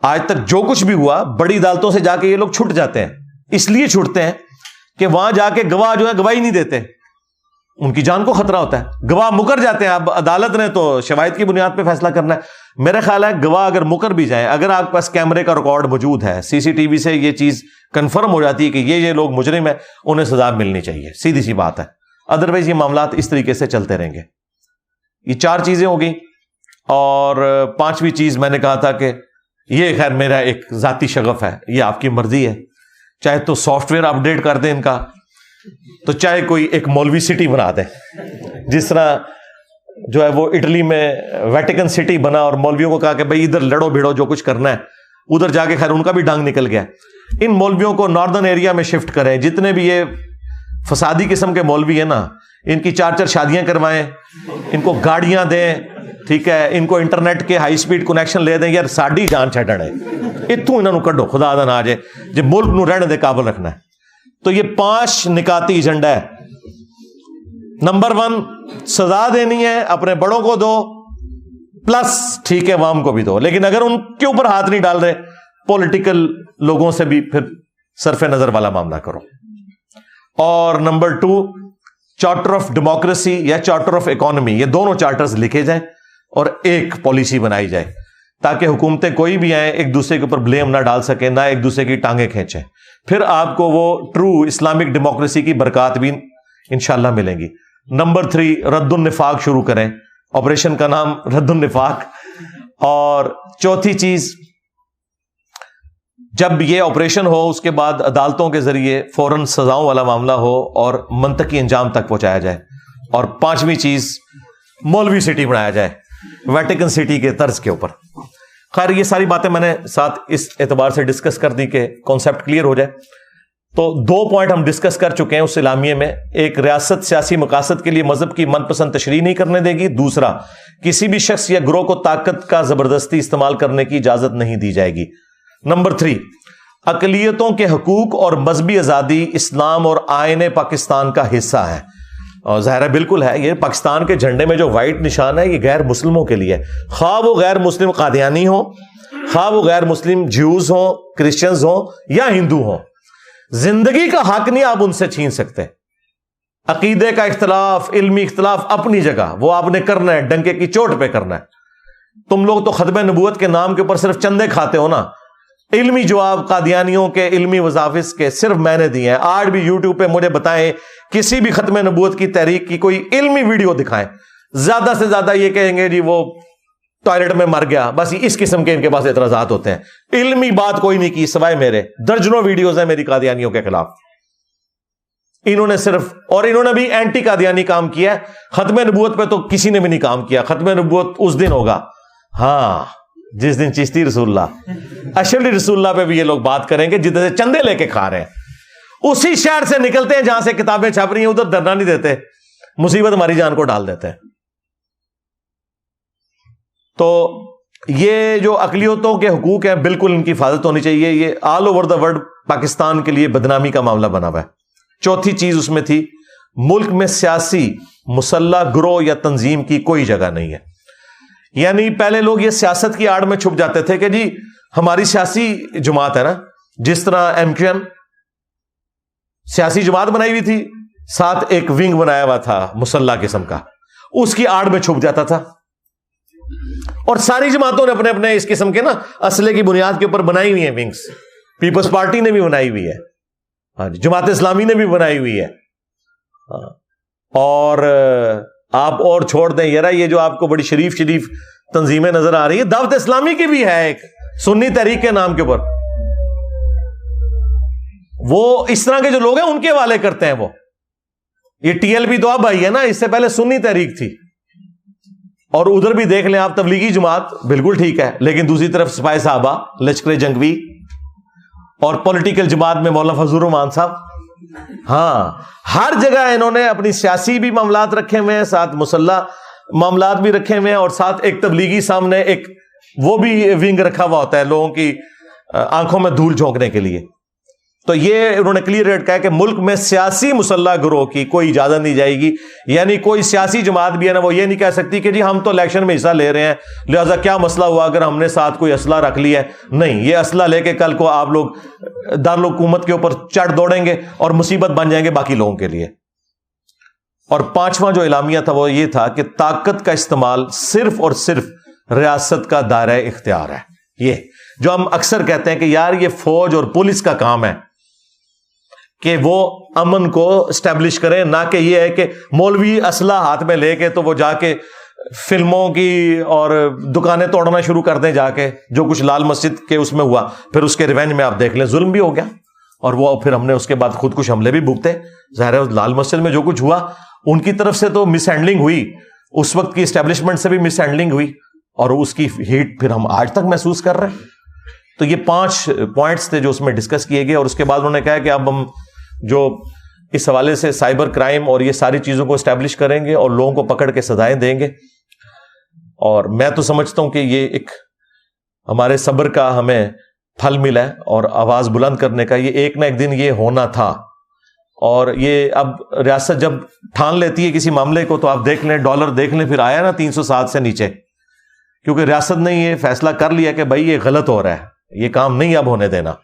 آج تک جو کچھ بھی ہوا بڑی عدالتوں سے جا کے یہ لوگ چھٹ جاتے ہیں. اس لیے چھٹتے ہیں کہ وہاں جا کے گواہ جو ہے گواہی نہیں دیتے, ان کی جان کو خطرہ ہوتا ہے. گواہ مکر جاتے ہیں, اب عدالت نے تو شواہد کی بنیاد پہ فیصلہ کرنا ہے. میرا خیال ہے گواہ اگر مکر بھی جائیں, اگر آپ کے پاس کیمرے کا ریکارڈ موجود ہے, سی سی ٹی وی سے یہ چیز کنفرم ہو جاتی ہے کہ یہ لوگ مجرم ہیں, انہیں سزا ملنی چاہیے, سیدھی سی بات ہے. ادروائز یہ معاملات اس طریقے سے چلتے رہیں گے. یہ 4 چیزیں ہو گئی. اور 5ویں چیز میں نے کہا تھا کہ یہ خیر میرا ایک ذاتی شغف ہے, یہ آپ کی مرضی ہے, چاہے تو سافٹ ویئر اپڈیٹ کر دیں ان کا, تو چاہے کوئی ایک مولوی سٹی بنا دیں, جس طرح جو ہے وہ اٹلی میں ویٹیکن سٹی بنا اور مولویوں کو کہا کہ بھئی ادھر لڑو بھیڑو جو کچھ کرنا ہے, ادھر جا کے خیر ان کا بھی ڈانگ نکل گیا. ان مولویوں کو ناردرن ایریا میں شفٹ کریں, جتنے بھی یہ فسادی قسم کے مولوی ہیں نا, ان کی 4 شادیاں کروائیں, ان کو گاڑیاں دیں, ٹھیک ہے, ان کو انٹرنیٹ کے ہائی سپیڈ کنیکشن لے دیں. یار ساڈی جان چھڈن ہے, اتوں انہوں نے کڈو, خدا دا ناج ہے جی ملک نو رہنے دے قابل رکھنا ہے. تو یہ 5 نکاتی ایجنڈا ہے. نمبر 1 سزا دینی ہے, اپنے بڑوں کو دو, پلس ٹھیک ہے عوام کو بھی دو, لیکن اگر ان کے اوپر ہاتھ نہیں ڈال رہے, پولیٹیکل لوگوں سے بھی پھر صرف نظر والا معاملہ کرو. اور نمبر 2 چارٹر آف ڈیموکریسی یا چارٹر آف اکانومی, یہ دونوں چارٹرز لکھے جائیں اور ایک پالیسی بنائی جائے, تاکہ حکومتیں کوئی بھی آئیں ایک دوسرے کے اوپر بلیم نہ ڈال سکیں, نہ ایک دوسرے کی ٹانگیں کھینچیں. پھر آپ کو وہ ٹرو اسلامک ڈیموکریسی کی برکات بھی انشاءاللہ ملیں گی. نمبر 3 رد النفاق شروع کریں, آپریشن کا نام رد النفاق. اور 4تھی چیز, جب یہ آپریشن ہو اس کے بعد عدالتوں کے ذریعے فوراً سزاؤں والا معاملہ ہو اور منطقی انجام تک پہنچایا جائے. اور 5ویں چیز مولوی سٹی بنایا جائے ویٹیکن سٹی کے طرز کے اوپر. خیر یہ ساری باتیں میں نے ساتھ اس اعتبار سے ڈسکس کر دی کہ کانسیپٹ کلیئر ہو جائے. تو 2 پوائنٹ ہم ڈسکس کر چکے ہیں اس اعلامیے میں. ایک, ریاست سیاسی مقاصد کے لیے مذہب کی من پسند تشریح نہیں کرنے دے گی. دوسرا, کسی بھی شخص یا گروہ کو طاقت کا زبردستی استعمال کرنے کی اجازت نہیں دی جائے گی. نمبر 3 اقلیتوں کے حقوق اور مذہبی آزادی اسلام اور آئین پاکستان کا حصہ ہے. اور ظاہر ہے بالکل ہے, یہ پاکستان کے جھنڈے میں جو وائٹ نشان ہے یہ غیر مسلموں کے لیے, خواہ وہ غیر مسلم قادیانی ہوں, خواہ وہ غیر مسلم جیوز ہوں, کرسچنز ہوں یا ہندو ہوں. زندگی کا حق نہیں آپ ان سے چھین سکتے. عقیدے کا اختلاف, علمی اختلاف اپنی جگہ, وہ آپ نے کرنا ہے, ڈنکے کی چوٹ پہ کرنا ہے. تم لوگ تو ختم نبوت کے نام کے اوپر صرف چندے کھاتے ہو نا. علمی جواب قادیانیوں کے علمی وظائف کے صرف میں نے دیے ہیں. آج بھی یوٹیوب پہ مجھے بتائیں کسی بھی ختم نبوت کی تحریک کی کوئی علمی ویڈیو دکھائیں. زیادہ سے زیادہ یہ کہیں گے جی وہ ٹوائلٹ میں مر گیا, بس اس قسم کے ان کے پاس اعتراضات ہوتے ہیں. علمی بات کوئی نہیں کی سوائے میرے. درجنوں ویڈیوز ہیں میری قادیانیوں کے خلاف. انہوں نے صرف, اور انہوں نے بھی اینٹی قادیانی کام کیا ہے. ختم نبوت پہ تو کسی نے بھی نہیں کام کیا. ختم نبوت اس دن ہوگا ہاں جس دن چشتی رسول اللہ اشرفی رسول اللہ پہ بھی یہ لوگ بات کریں گے جدھر سے چندے لے کے کھا رہے ہیں. اسی شہر سے نکلتے ہیں جہاں سے کتابیں چھپ رہی ہیں, ادھر دھرنا نہیں دیتے, مصیبت ہماری جان کو ڈال دیتے ہیں. تو یہ جو اقلیتوں کے حقوق ہیں بالکل ان کی حفاظت ہونی چاہیے. یہ all over the world Pakistan کے لیے بدنامی کا معاملہ بنا ہوا ہے. 4تھی چیز اس میں تھی, ملک میں سیاسی مسلح گروہ یا تنظیم کی کوئی جگہ نہیں ہے. یعنی پہلے لوگ یہ سیاست کی آڑ میں چھپ جاتے تھے کہ جی ہماری سیاسی جماعت ہے نا, جس طرح MQM سیاسی جماعت بنائی ہوئی تھی, ساتھ ایک ونگ بنایا ہوا تھا مسلح قسم کا, اس کی آڑ میں چھپ جاتا تھا. اور ساری جماعتوں نے اپنے اپنے اس قسم کے نا اسلحے کی بنیاد کے اوپر بنائی ہوئی ہیں ونگز. پیپلز پارٹی نے بھی بنائی ہوئی ہے, ہاں جی, جماعت اسلامی نے بھی بنائی ہوئی ہے. اور آپ اور چھوڑ دیں یار, یہ جو آپ کو بڑی شریف تنظیمیں نظر آ رہی ہیں, دعوت اسلامی کی بھی ہے ایک سنی تحریک کے نام کے اوپر. وہ اس طرح کے جو لوگ ہیں ان کے حوالے کرتے ہیں. وہ یہ TLP تو اب آئی ہے نا, اس سے پہلے سنی تحریک تھی. اور ادھر بھی دیکھ لیں آپ, تبلیغی جماعت بالکل ٹھیک ہے, لیکن دوسری طرف سپاہی صحابہ, لشکر جنگوی, اور پولیٹیکل جماعت میں مولانا فضل الرحمان صاحب. ہاں, ہر جگہ انہوں نے اپنی سیاسی بھی معاملات رکھے ہوئے ہیں, ساتھ مسلح معاملات بھی رکھے ہوئے ہیں, اور ساتھ ایک تبلیغی سامنے ایک وہ بھی ونگ رکھا ہوا ہوتا ہے لوگوں کی آنکھوں میں دھول جھونکنے کے لیے. تو یہ انہوں نے کلیئر کہا کہ ملک میں سیاسی مسلح گروہ کی کوئی اجازت نہیں جائے گی. یعنی کوئی سیاسی جماعت بھی ہے نا, وہ یہ نہیں کہہ سکتی کہ جی ہم تو الیکشن میں حصہ لے رہے ہیں لہذا کیا مسئلہ ہوا اگر ہم نے ساتھ کوئی اسلحہ رکھ لیا ہے. نہیں, یہ اسلحہ لے کے کل کو آپ لوگ دارالحکومت کے اوپر چڑھ دوڑیں گے اور مصیبت بن جائیں گے باقی لوگوں کے لیے. اور پانچواں جو اعلامیہ تھا وہ یہ تھا کہ طاقت کا استعمال صرف اور صرف ریاست کا دائرہ اختیار ہے. یہ جو ہم اکثر کہتے ہیں کہ یار یہ فوج اور پولیس کا کام ہے کہ وہ امن کو اسٹیبلش کریں، نہ کہ یہ ہے کہ مولوی اسلحہ ہاتھ میں لے کے تو وہ جا کے فلموں کی اور دکانیں توڑنا شروع کر دیں، جا کے جو کچھ لال مسجد کے اس میں ہوا، پھر اس کے ریونج میں آپ دیکھ لیں ظلم بھی ہو گیا، اور وہ پھر ہم نے اس کے بعد خود کچھ حملے بھی بھگتے. ظاہر ہے لال مسجد میں جو کچھ ہوا ان کی طرف سے تو مس ہینڈلنگ ہوئی، اس وقت کی اسٹیبلشمنٹ سے بھی مس ہینڈلنگ ہوئی، اور اس کی ہیٹ پھر ہم آج تک محسوس کر رہے ہیں. تو یہ 5 پوائنٹس تھے جو اس میں ڈسکس کیے گئے، اور اس کے بعد انہوں نے کہا کہ اب ہم جو اس حوالے سے سائبر کرائم اور یہ ساری چیزوں کو اسٹیبلش کریں گے اور لوگوں کو پکڑ کے سزائیں دیں گے. اور میں تو سمجھتا ہوں کہ یہ ایک ہمارے صبر کا ہمیں پھل ملا ہے، اور آواز بلند کرنے کا، یہ ایک نہ ایک دن یہ ہونا تھا. اور یہ اب ریاست جب ٹھان لیتی ہے کسی معاملے کو، تو آپ دیکھ لیں ڈالر دیکھ لیں، پھر آیا نا 307 سے نیچے، کیونکہ ریاست نے یہ فیصلہ کر لیا کہ بھائی یہ غلط ہو رہا ہے، یہ کام نہیں اب ہونے دینا.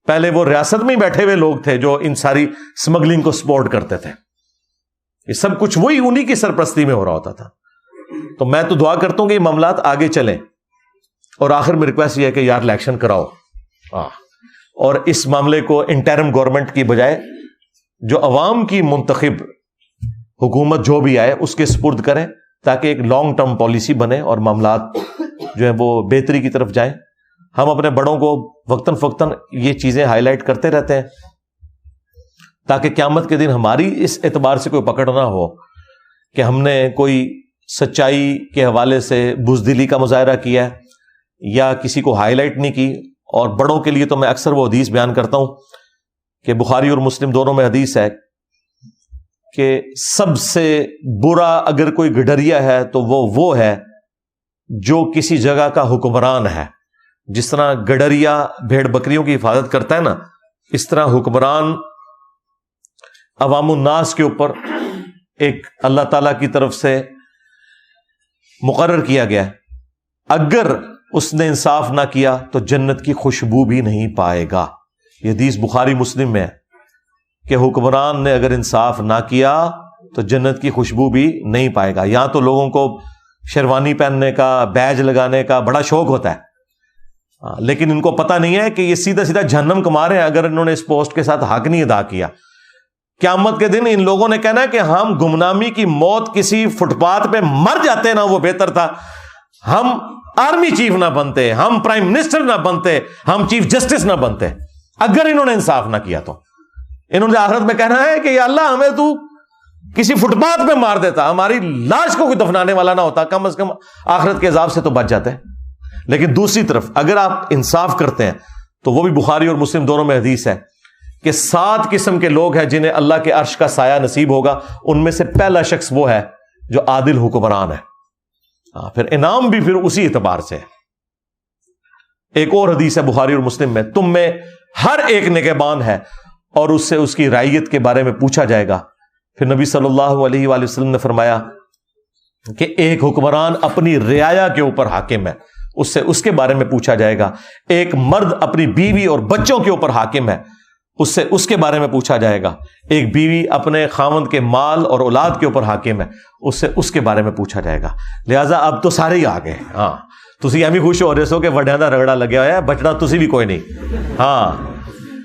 پہلے وہ ریاست میں ہی بیٹھے ہوئے لوگ تھے جو ان ساری سمگلنگ کو سپورٹ کرتے تھے، یہ سب کچھ وہی انہی کی سرپرستی میں ہو رہا ہوتا تھا. تو میں تو دعا کرتا ہوں کہ یہ معاملات آگے چلیں، اور آخر میں ریکویسٹ یہ ہے کہ یار الیکشن کراؤ، اور اس معاملے کو انٹرم گورنمنٹ کی بجائے جو عوام کی منتخب حکومت جو بھی آئے اس کے سپرد کریں، تاکہ ایک لانگ ٹرم پالیسی بنے اور معاملات جو ہیں وہ بہتری کی طرف جائیں. ہم اپنے بڑوں کو وقتاً فوقتاً یہ چیزیں ہائی لائٹ کرتے رہتے ہیں، تاکہ قیامت کے دن ہماری اس اعتبار سے کوئی پکڑ نہ ہو کہ ہم نے کوئی سچائی کے حوالے سے بزدلی کا مظاہرہ کیا ہے یا کسی کو ہائی لائٹ نہیں کی. اور بڑوں کے لیے تو میں اکثر وہ حدیث بیان کرتا ہوں کہ بخاری اور مسلم دونوں میں حدیث ہے کہ سب سے برا اگر کوئی گڈریا ہے تو وہ ہے جو کسی جگہ کا حکمران ہے. جس طرح گڈریا بھیڑ بکریوں کی حفاظت کرتا ہے نا، اس طرح حکمران عوام الناس کے اوپر ایک اللہ تعالی کی طرف سے مقرر کیا گیا ہے. اگر اس نے انصاف نہ کیا تو جنت کی خوشبو بھی نہیں پائے گا. یہ حدیث بخاری مسلم میں ہے کہ حکمران نے اگر انصاف نہ کیا تو جنت کی خوشبو بھی نہیں پائے گا. یہاں تو لوگوں کو شیروانی پہننے کا، بیج لگانے کا بڑا شوق ہوتا ہے، لیکن ان کو پتہ نہیں ہے کہ یہ سیدھا سیدھا جہنم کما رہے ہیں اگر انہوں نے اس پوسٹ کے ساتھ حق نہیں ادا کیا. قیامت کے دن ان لوگوں نے کہنا کہ ہم گمنامی کی موت کسی فٹ پاتھ پہ مر جاتے نا وہ بہتر تھا، ہم آرمی چیف نہ بنتے، ہم پرائم منسٹر نہ بنتے، ہم چیف جسٹس نہ بنتے، اگر انہوں نے انصاف نہ کیا تو. انہوں نے آخرت میں کہنا ہے کہ یا اللہ ہمیں تو کسی فٹ پاتھ پہ مار دیتا، ہماری لاش کو کوئی دفنانے والا نہ ہوتا، کم از کم آخرت کے عذاب سے تو بچ جاتے ہیں. لیکن دوسری طرف اگر آپ انصاف کرتے ہیں تو وہ بھی بخاری اور مسلم دونوں میں حدیث ہے کہ 7 قسم کے لوگ ہیں جنہیں اللہ کے عرش کا سایہ نصیب ہوگا. ان میں سے پہلا شخص وہ ہے جو عادل حکمران ہے. پھر انعام بھی پھر اسی اعتبار سے ہے. ایک اور حدیث ہے بخاری اور مسلم میں، تم میں ہر ایک نگہبان ہے اور اس سے اس کی رعیت کے بارے میں پوچھا جائے گا. پھر نبی صلی اللہ علیہ وآلہ وسلم نے فرمایا کہ ایک حکمران اپنی رعایا کے اوپر حاکم ہے، اس سے اس کے بارے میں پوچھا جائے گا. ایک مرد اپنی بیوی اور بچوں کے اوپر حاکم ہے، اس سے اس کے بارے میں پوچھا جائے گا. ایک بیوی اپنے خاوند کے مال اور اولاد کے اوپر حاکم ہے، اس سے اس کے بارے میں پوچھا جائے گا. لہٰذا اب تو سارے ہی آ گئے. ہاں تسی ایویں خوش ہو رہے سو کہ وڈیاں دا رگڑا لگیا ہوا ہے، بچنا تسی بھی کوئی نہیں. ہاں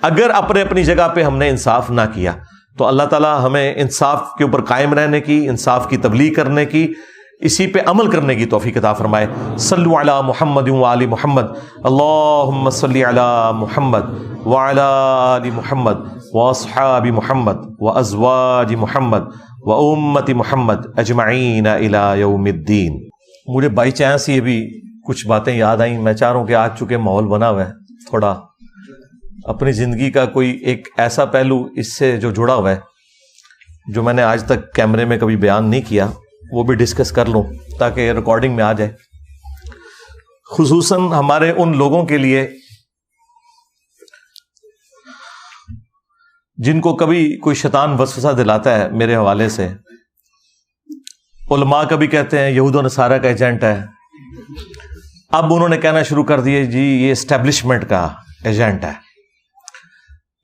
اگر اپنی جگہ پہ ہم نے انصاف نہ کیا تو اللہ تعالیٰ ہمیں انصاف کے اوپر قائم رہنے کی، انصاف کی تبلیغ کرنے کی، اسی پہ عمل کرنے کی توفیق عطا فرمائے. صلو علی محمد وآل محمد، اللہم صلی علی محمد وعلی آل محمد واصحاب محمد وازواج محمد وامت محمد اجمعین الی یوم الدین. مجھے بائی چانس یہ بھی کچھ باتیں یاد آئیں. میں چاہ رہا ہوں کہ آج چونکہ ماحول بنا ہوا ہے، تھوڑا اپنی زندگی کا کوئی ایک ایسا پہلو اس سے جو جڑا ہوا ہے جو میں نے آج تک کیمرے میں کبھی بیان نہیں کیا، وہ بھی ڈسکس کر لوں تاکہ ریکارڈنگ میں آ جائے. خصوصاً ہمارے ان لوگوں کے لیے جن کو کبھی کوئی شیطان وسوسہ دلاتا ہے میرے حوالے سے. علماء کبھی کہتے ہیں یہود و نصارہ کا ایجنٹ ہے، اب انہوں نے کہنا شروع کر دیے جی یہ اسٹیبلشمنٹ کا ایجنٹ ہے،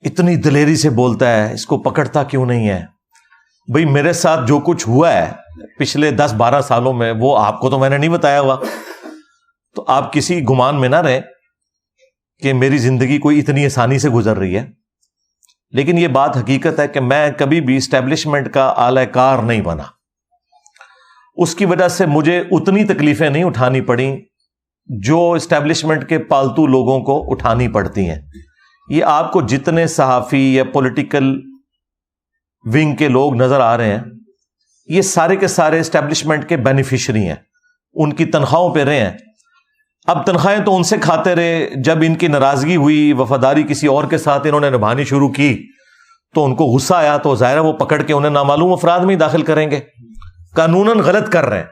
اتنی دلیری سے بولتا ہے، اس کو پکڑتا کیوں نہیں ہے، بھئی میرے ساتھ جو کچھ ہوا ہے پچھلے 10-12 سالوں میں وہ آپ کو تو میں نے نہیں بتایا ہوا، تو آپ کسی گمان میں نہ رہیں کہ میری زندگی کوئی اتنی آسانی سے گزر رہی ہے. لیکن یہ بات حقیقت ہے کہ میں کبھی بھی اسٹیبلشمنٹ کا اعلی کار نہیں بنا. اس کی وجہ سے مجھے اتنی تکلیفیں نہیں اٹھانی پڑیں جو اسٹیبلشمنٹ کے پالتو لوگوں کو اٹھانی پڑتی ہیں. یہ آپ کو جتنے صحافی یا پولیٹیکل ونگ کے لوگ نظر آ رہے ہیں یہ سارے کے سارے اسٹیبلشمنٹ کے بینیفیشری ہیں، ان کی تنخواہوں پہ رہے ہیں. اب تنخواہیں تو ان سے کھاتے رہے، جب ان کی ناراضگی ہوئی، وفاداری کسی اور کے ساتھ انہوں نے نبھانی شروع کی تو ان کو غصہ آیا تو ظاہر ہے وہ پکڑ کے انہیں نامعلوم افراد میں ہی داخل کریں گے. قانوناً غلط کر رہے ہیں،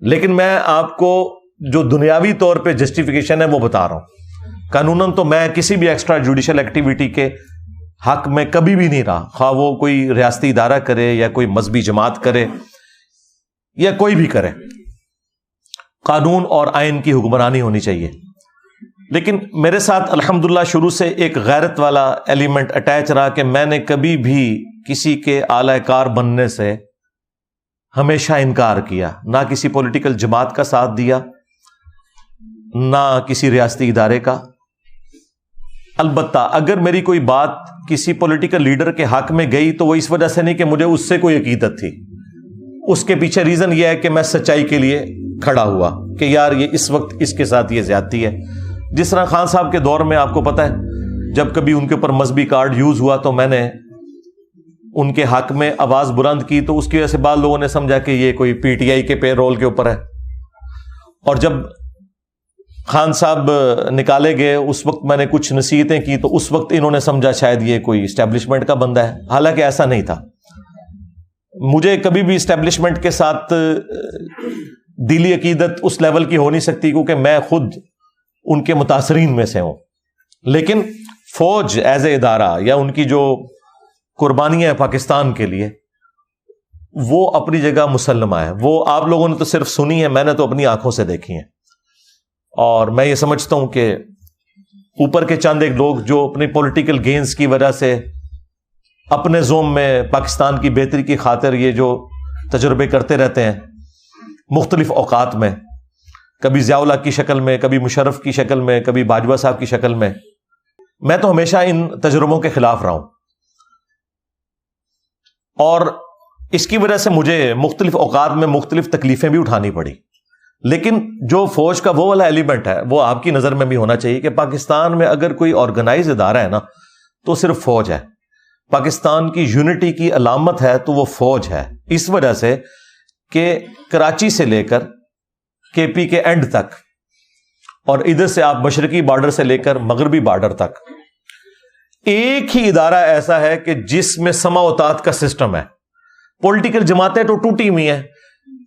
لیکن میں آپ کو جو دنیاوی طور پہ جسٹیفیکیشن ہے وہ بتا رہا ہوں. قانوناً تو میں کسی بھی ایکسٹرا جوڈیشل ایکٹیویٹی کے حق میں کبھی بھی نہیں رہا، خواہ وہ کوئی ریاستی ادارہ کرے یا کوئی مذہبی جماعت کرے یا کوئی بھی کرے. قانون اور آئین کی حکمرانی ہونی چاہیے. لیکن میرے ساتھ الحمدللہ شروع سے ایک غیرت والا ایلیمنٹ اٹیچ رہا کہ میں نے کبھی بھی کسی کے اعلی کار بننے سے ہمیشہ انکار کیا، نہ کسی پولیٹیکل جماعت کا ساتھ دیا، نہ کسی ریاستی ادارے کا. البتہ اگر میری کوئی بات کسی پولیٹیکل لیڈر کے حق میں گئی تو وہ اس وجہ سے نہیں کہ مجھے اس سے کوئی عقیدت تھی، اس کے پیچھے ریزن یہ ہے کہ میں سچائی کے لیے کھڑا ہوا کہ یار یہ اس وقت اس کے ساتھ یہ زیادتی ہے. جس طرح خان صاحب کے دور میں آپ کو پتہ ہے جب کبھی ان کے اوپر مذہبی کارڈ یوز ہوا تو میں نے ان کے حق میں آواز بلند کی، تو اس کی وجہ سے بعض لوگوں نے سمجھا کہ یہ کوئی پی ٹی آئی کے پے رول کے اوپر ہے. اور جب خان صاحب نکالے گئے اس وقت میں نے کچھ نصیحتیں کی تو اس وقت انہوں نے سمجھا شاید یہ کوئی اسٹیبلشمنٹ کا بندہ ہے، حالانکہ ایسا نہیں تھا. مجھے کبھی بھی اسٹیبلشمنٹ کے ساتھ دلی عقیدت اس لیول کی ہو نہیں سکتی کیونکہ میں خود ان کے متاثرین میں سے ہوں. لیکن فوج ایز اے ادارہ یا ان کی جو قربانیاں ہیں پاکستان کے لیے وہ اپنی جگہ مسلمہ ہے. وہ آپ لوگوں نے تو صرف سنی ہے، میں نے تو اپنی آنکھوں سے دیکھی ہیں. اور میں یہ سمجھتا ہوں کہ اوپر کے چند ایک لوگ جو اپنی پولیٹیکل گینز کی وجہ سے اپنے زوم میں پاکستان کی بہتری کی خاطر یہ جو تجربے کرتے رہتے ہیں مختلف اوقات میں، کبھی ضیاء الحق کی شکل میں، کبھی مشرف کی شکل میں، کبھی باجوہ صاحب کی شکل میں تو ہمیشہ ان تجربوں کے خلاف رہا ہوں. اور اس کی وجہ سے مجھے مختلف اوقات میں مختلف تکلیفیں بھی اٹھانی پڑی. لیکن جو فوج کا وہ والا ایلیمنٹ ہے وہ آپ کی نظر میں بھی ہونا چاہیے کہ پاکستان میں اگر کوئی آرگنائز ادارہ ہے نا تو صرف فوج ہے. پاکستان کی یونٹی کی علامت ہے تو وہ فوج ہے، اس وجہ سے کہ کراچی سے لے کر کے پی کے اینڈ تک اور ادھر سے آپ مشرقی بارڈر سے لے کر مغربی بارڈر تک ایک ہی ادارہ ایسا ہے کہ جس میں سما و طاعت کا سسٹم ہے. پولیٹیکل جماعتیں تو ٹوٹی ہوئی ہیں،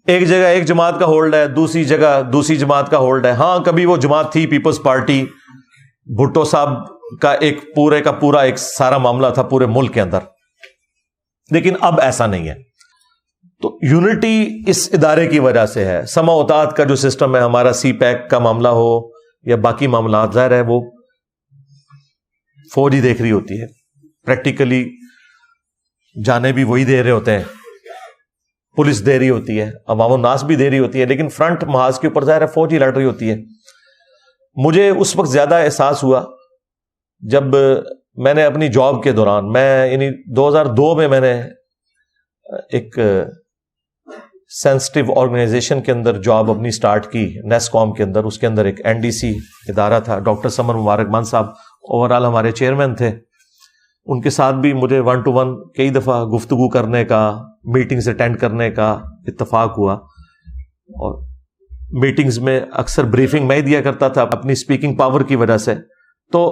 ایک جگہ ایک جماعت کا ہولڈ ہے، دوسری جگہ دوسری جماعت کا ہولڈ ہے. ہاں کبھی وہ جماعت تھی پیپلز پارٹی، بھٹو صاحب کا ایک پورے کا پورا ایک سارا معاملہ تھا پورے ملک کے اندر، لیکن اب ایسا نہیں ہے. تو یونٹی اس ادارے کی وجہ سے ہے. سما و طاعت کا جو سسٹم ہے ہمارا، سی پیک کا معاملہ ہو یا باقی معاملات، ظاہر ہے وہ فوج ہی دیکھ رہی ہوتی ہے. پریکٹیکلی جانے بھی وہی دے رہے ہوتے ہیں، پولیس دے رہی ہوتی ہے، عوام الناس بھی دے رہی ہوتی ہے، لیکن فرنٹ محاذ کے اوپر ظاہر ہے فوج ہی لڑ رہی ہوتی ہے. مجھے اس وقت زیادہ احساس ہوا جب میں نے اپنی جاب کے دوران، میں یعنی 2002 میں نے ایک سینسٹیو آرگنائزیشن کے اندر جاب اپنی سٹارٹ کی، نیس کام کے اندر. اس کے اندر ایک این ڈی سی ادارہ تھا، ڈاکٹر سمر مبارک مان صاحب اوور آل ہمارے چیئرمین تھے. ان کے ساتھ بھی مجھے 1 to 1 کئی دفعہ گفتگو کرنے کا، میٹنگز اٹینڈ کرنے کا اتفاق ہوا. اور میٹنگز میں اکثر بریفنگ میں ہی دیا کرتا تھا اپنی اسپیکنگ پاور کی وجہ سے. تو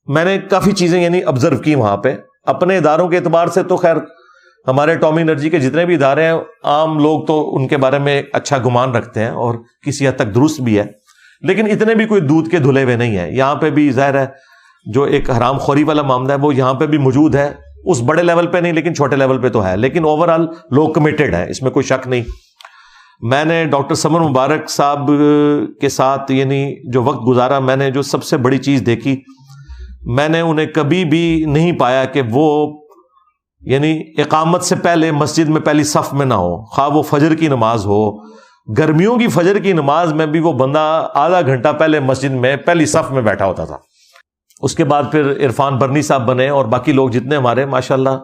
میں نے کافی چیزیں یعنی آبزرو کی وہاں پہ. اپنے اداروں کے اعتبار سے تو خیر ہمارے اٹامی انرجی کے جتنے بھی ادارے ہیں عام لوگ تو ان کے بارے میں اچھا گمان رکھتے ہیں اور کسی حد تک درست بھی ہے، لیکن اتنے بھی کوئی دودھ کے دھلے ہوئے نہیں ہیں. یہاں پہ بھی ظاہر ہے جو ایک حرام خوری والا معاملہ ہے وہ یہاں پہ بھی موجود ہے، اس بڑے لیول پہ نہیں لیکن چھوٹے لیول پہ تو ہے. لیکن اوور آل لوگ کمیٹڈ ہیں، اس میں کوئی شک نہیں. میں نے ڈاکٹر سمر مبارک صاحب کے ساتھ یعنی جو وقت گزارا، میں نے جو سب سے بڑی چیز دیکھی، میں نے انہیں کبھی بھی نہیں پایا کہ وہ یعنی اقامت سے پہلے مسجد میں پہلی صف میں نہ ہو، خواہ وہ فجر کی نماز ہو، گرمیوں کی فجر کی نماز میں بھی وہ بندہ آدھا گھنٹہ پہلے مسجد میں پہلی صف میں بیٹھا ہوتا تھا. اس کے بعد پھر عرفان برنی صاحب بنے اور باقی لوگ جتنے ہمارے، ماشاءاللہ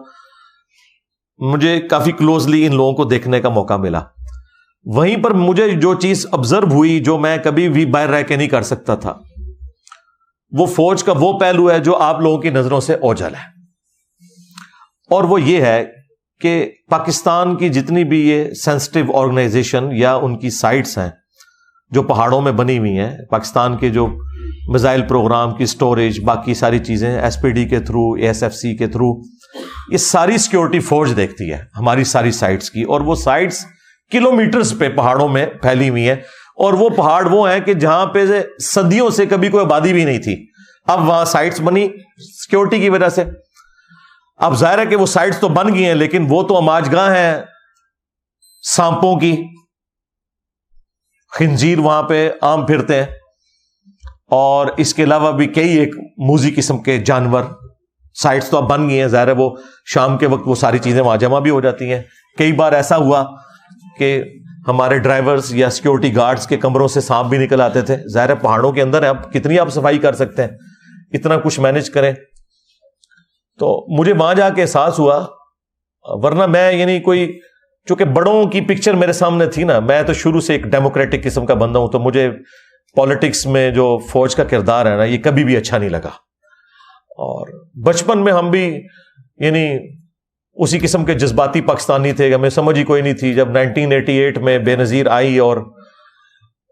مجھے کافی کلوزلی ان لوگوں کو دیکھنے کا موقع ملا. وہیں پر مجھے جو چیز آبزرو ہوئی جو میں کبھی بھی باہر رہ کے نہیں کر سکتا تھا، وہ فوج کا وہ پہلو ہے جو آپ لوگوں کی نظروں سے اوجھل ہے، اور وہ یہ ہے کہ پاکستان کی جتنی بھی یہ سینسٹیو آرگنائزیشن یا ان کی سائٹس ہیں جو پہاڑوں میں بنی ہوئی ہیں، پاکستان کے جو میزائل پروگرام کی سٹوریج، باقی ساری چیزیں ایس پی ڈی کے through, A S F C کے تھرو، یہ ساری سیکیورٹی فوج دیکھتی ہے ہماری ساری سائٹس کی. اور وہ سائٹس کلومیٹرز پہ پہاڑوں میں پھیلی ہوئی ہیں، اور وہ پہاڑ وہ ہیں کہ جہاں پہ صدیوں سے کبھی کوئی آبادی بھی نہیں تھی، اب وہاں سائٹس بنی سیکیورٹی کی وجہ سے. اب ظاہر ہے کہ وہ سائٹس تو بن گئی ہیں، لیکن وہ تو اماج گاہ ہیں سانپوں کی، خنزیر وہاں پہ عام پھرتے ہیں، اور اس کے علاوہ بھی کئی ایک موذی قسم کے جانور. سائٹس تو اب بن گئی ہیں، ظاہر ہے وہ شام کے وقت وہ ساری چیزیں وہاں جمع بھی ہو جاتی ہیں. کئی بار ایسا ہوا کہ ہمارے ڈرائیورز یا سیکیورٹی گارڈز کے کمروں سے سانپ بھی نکل آتے تھے. ظاہر ہے پہاڑوں کے اندر ہے، اب کتنی آپ صفائی کر سکتے ہیں، اتنا کچھ مینج کریں. تو مجھے وہاں جا کے احساس ہوا، ورنہ میں یعنی کوئی، چونکہ بڑوں کی پکچر میرے سامنے تھی نا، میں تو شروع سے ایک ڈیموکریٹک قسم کا بندہ ہوں، تو مجھے پالیٹکس میں جو فوج کا کردار ہے نا، یہ کبھی بھی اچھا نہیں لگا. اور بچپن میں ہم بھی یعنی اسی قسم کے جذباتی پاکستانی تھے، ہمیں سمجھ ہی کوئی نہیں تھی. جب 1988 میں بے نظیر آئی اور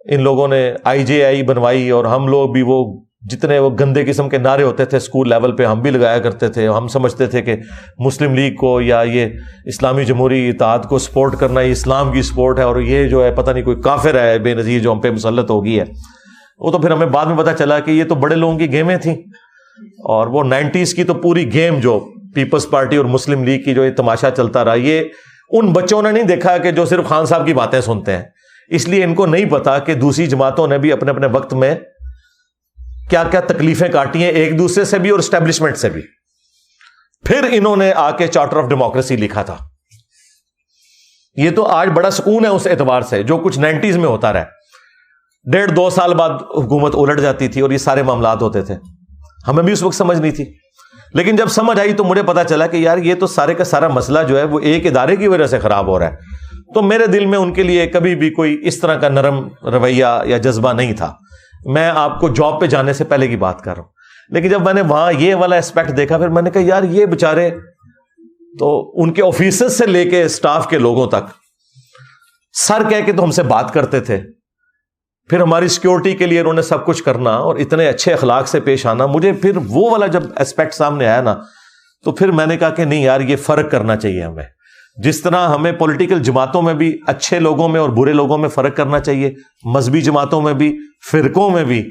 ان لوگوں نے IJI بنوائی، اور ہم لوگ بھی وہ جتنے وہ گندے قسم کے نعرے ہوتے تھے اسکول لیول پہ ہم بھی لگایا کرتے تھے. ہم سمجھتے تھے کہ مسلم لیگ کو یا یہ اسلامی جمہوری اتحاد کو سپورٹ کرنا یہ اسلام کی سپورٹ ہے، اور یہ جو ہے پتہ نہیں کوئی کافر ہے بے نظیر جو ہم پہ مسلط ہو گئی ہے. وہ تو پھر ہمیں بعد میں پتہ چلا کہ یہ تو بڑے لوگوں کی گیمیں تھیں، اور وہ 90s کی تو پوری گیم جو پیپلز پارٹی اور مسلم لیگ کی جو یہ تماشا چلتا رہا، یہ ان بچوں نے نہیں دیکھا کہ جو صرف خان صاحب کی باتیں سنتے ہیں. اس لیے ان کو نہیں پتا کہ دوسری جماعتوں نے بھی اپنے اپنے وقت میں کیا کیا تکلیفیں کاٹی ہیں، ایک دوسرے سے بھی اور اسٹیبلشمنٹ سے بھی. پھر انہوں نے آ کے چارٹر آف ڈیموکریسی لکھا تھا. یہ تو آج بڑا سکون ہے اس اعتبار سے، جو کچھ 90s میں ہوتا رہا، 1.5-2 سال بعد حکومت الٹ جاتی تھی اور یہ سارے معاملات ہوتے تھے. ہمیں بھی اس وقت سمجھ نہیں تھی، لیکن جب سمجھ آئی تو مجھے پتا چلا کہ یار یہ تو سارے کا سارا مسئلہ جو ہے وہ ایک ادارے کی وجہ سے خراب ہو رہا ہے. تو میرے دل میں ان کے لیے کبھی بھی کوئی اس طرح کا نرم رویہ یا جذبہ نہیں تھا. میں آپ کو جاب پہ جانے سے پہلے کی بات کر رہا ہوں. لیکن جب میں نے وہاں یہ والا اسپیکٹ دیکھا، پھر میں نے کہا یار یہ بیچارے تو ان کے آفیسرز سے لے کے اسٹاف کے لوگوں تک سر کہہ کے تو ہم سے بات کرتے تھے، پھر ہماری سیکیورٹی کے لیے انہوں نے سب کچھ کرنا اور اتنے اچھے اخلاق سے پیش آنا. مجھے پھر وہ والا جب اسپیکٹ سامنے آیا نا، تو پھر میں نے کہا کہ نہیں یار یہ فرق کرنا چاہیے ہمیں. جس طرح ہمیں پولیٹیکل جماعتوں میں بھی اچھے لوگوں میں اور برے لوگوں میں فرق کرنا چاہیے، مذہبی جماعتوں میں بھی، فرقوں میں بھی،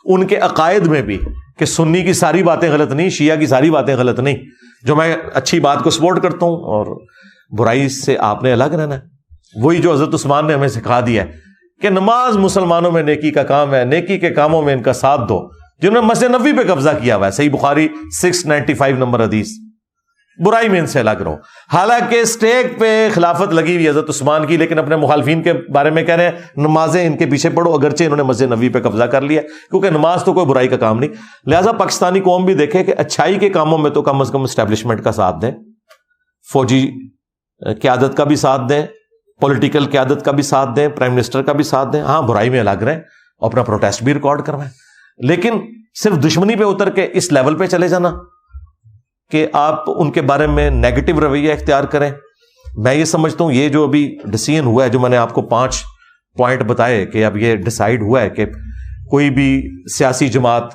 ان کے عقائد میں بھی، کہ سنی کی ساری باتیں غلط نہیں، شیعہ کی ساری باتیں غلط نہیں. جو میں اچھی بات کو سپورٹ کرتا ہوں اور برائی سے آپ نے الگ رہنا ہے. وہی جو حضرت عثمان نے ہمیں سکھا دیا ہے کہ نماز مسلمانوں میں نیکی کا کام ہے، نیکی کے کاموں میں ان کا ساتھ دو. جنہوں نے مسجد نبوی پہ قبضہ کیا ہوا ہے، صحیح بخاری 695 نمبر حدیث، برائی میں ان سے الگ رہو. حالانکہ اسٹیک پہ خلافت لگی ہوئی حضرت عثمان کی، لیکن اپنے مخالفین کے بارے میں کہہ رہے ہیں نمازیں ان کے پیچھے پڑھو، اگرچہ انہوں نے مسجد نبوی پہ قبضہ کر لیا، کیونکہ نماز تو کوئی برائی کا کام نہیں. لہٰذا پاکستانی قوم بھی دیکھے کہ اچھائی کے کاموں میں تو کم از کم اسٹیبلشمنٹ کا ساتھ دیں، فوجی قیادت کا بھی ساتھ دیں، پولیٹیکل قیادت کا بھی ساتھ دیں، پرائم منسٹر کا بھی ساتھ دیں. ہاں برائی میں الگ رہیں، اپنا پروٹیسٹ بھی ریکارڈ کروائیں، لیکن صرف دشمنی پہ اتر کے اس لیول پہ چلے جانا کہ آپ ان کے بارے میں نیگیٹو رویہ اختیار کریں. میں یہ سمجھتا ہوں یہ جو ابھی ڈیسیژن ہوا ہے، جو میں نے آپ کو 5 پوائنٹ بتائے کہ اب یہ ڈیسائیڈ ہوا ہے کہ کوئی بھی سیاسی جماعت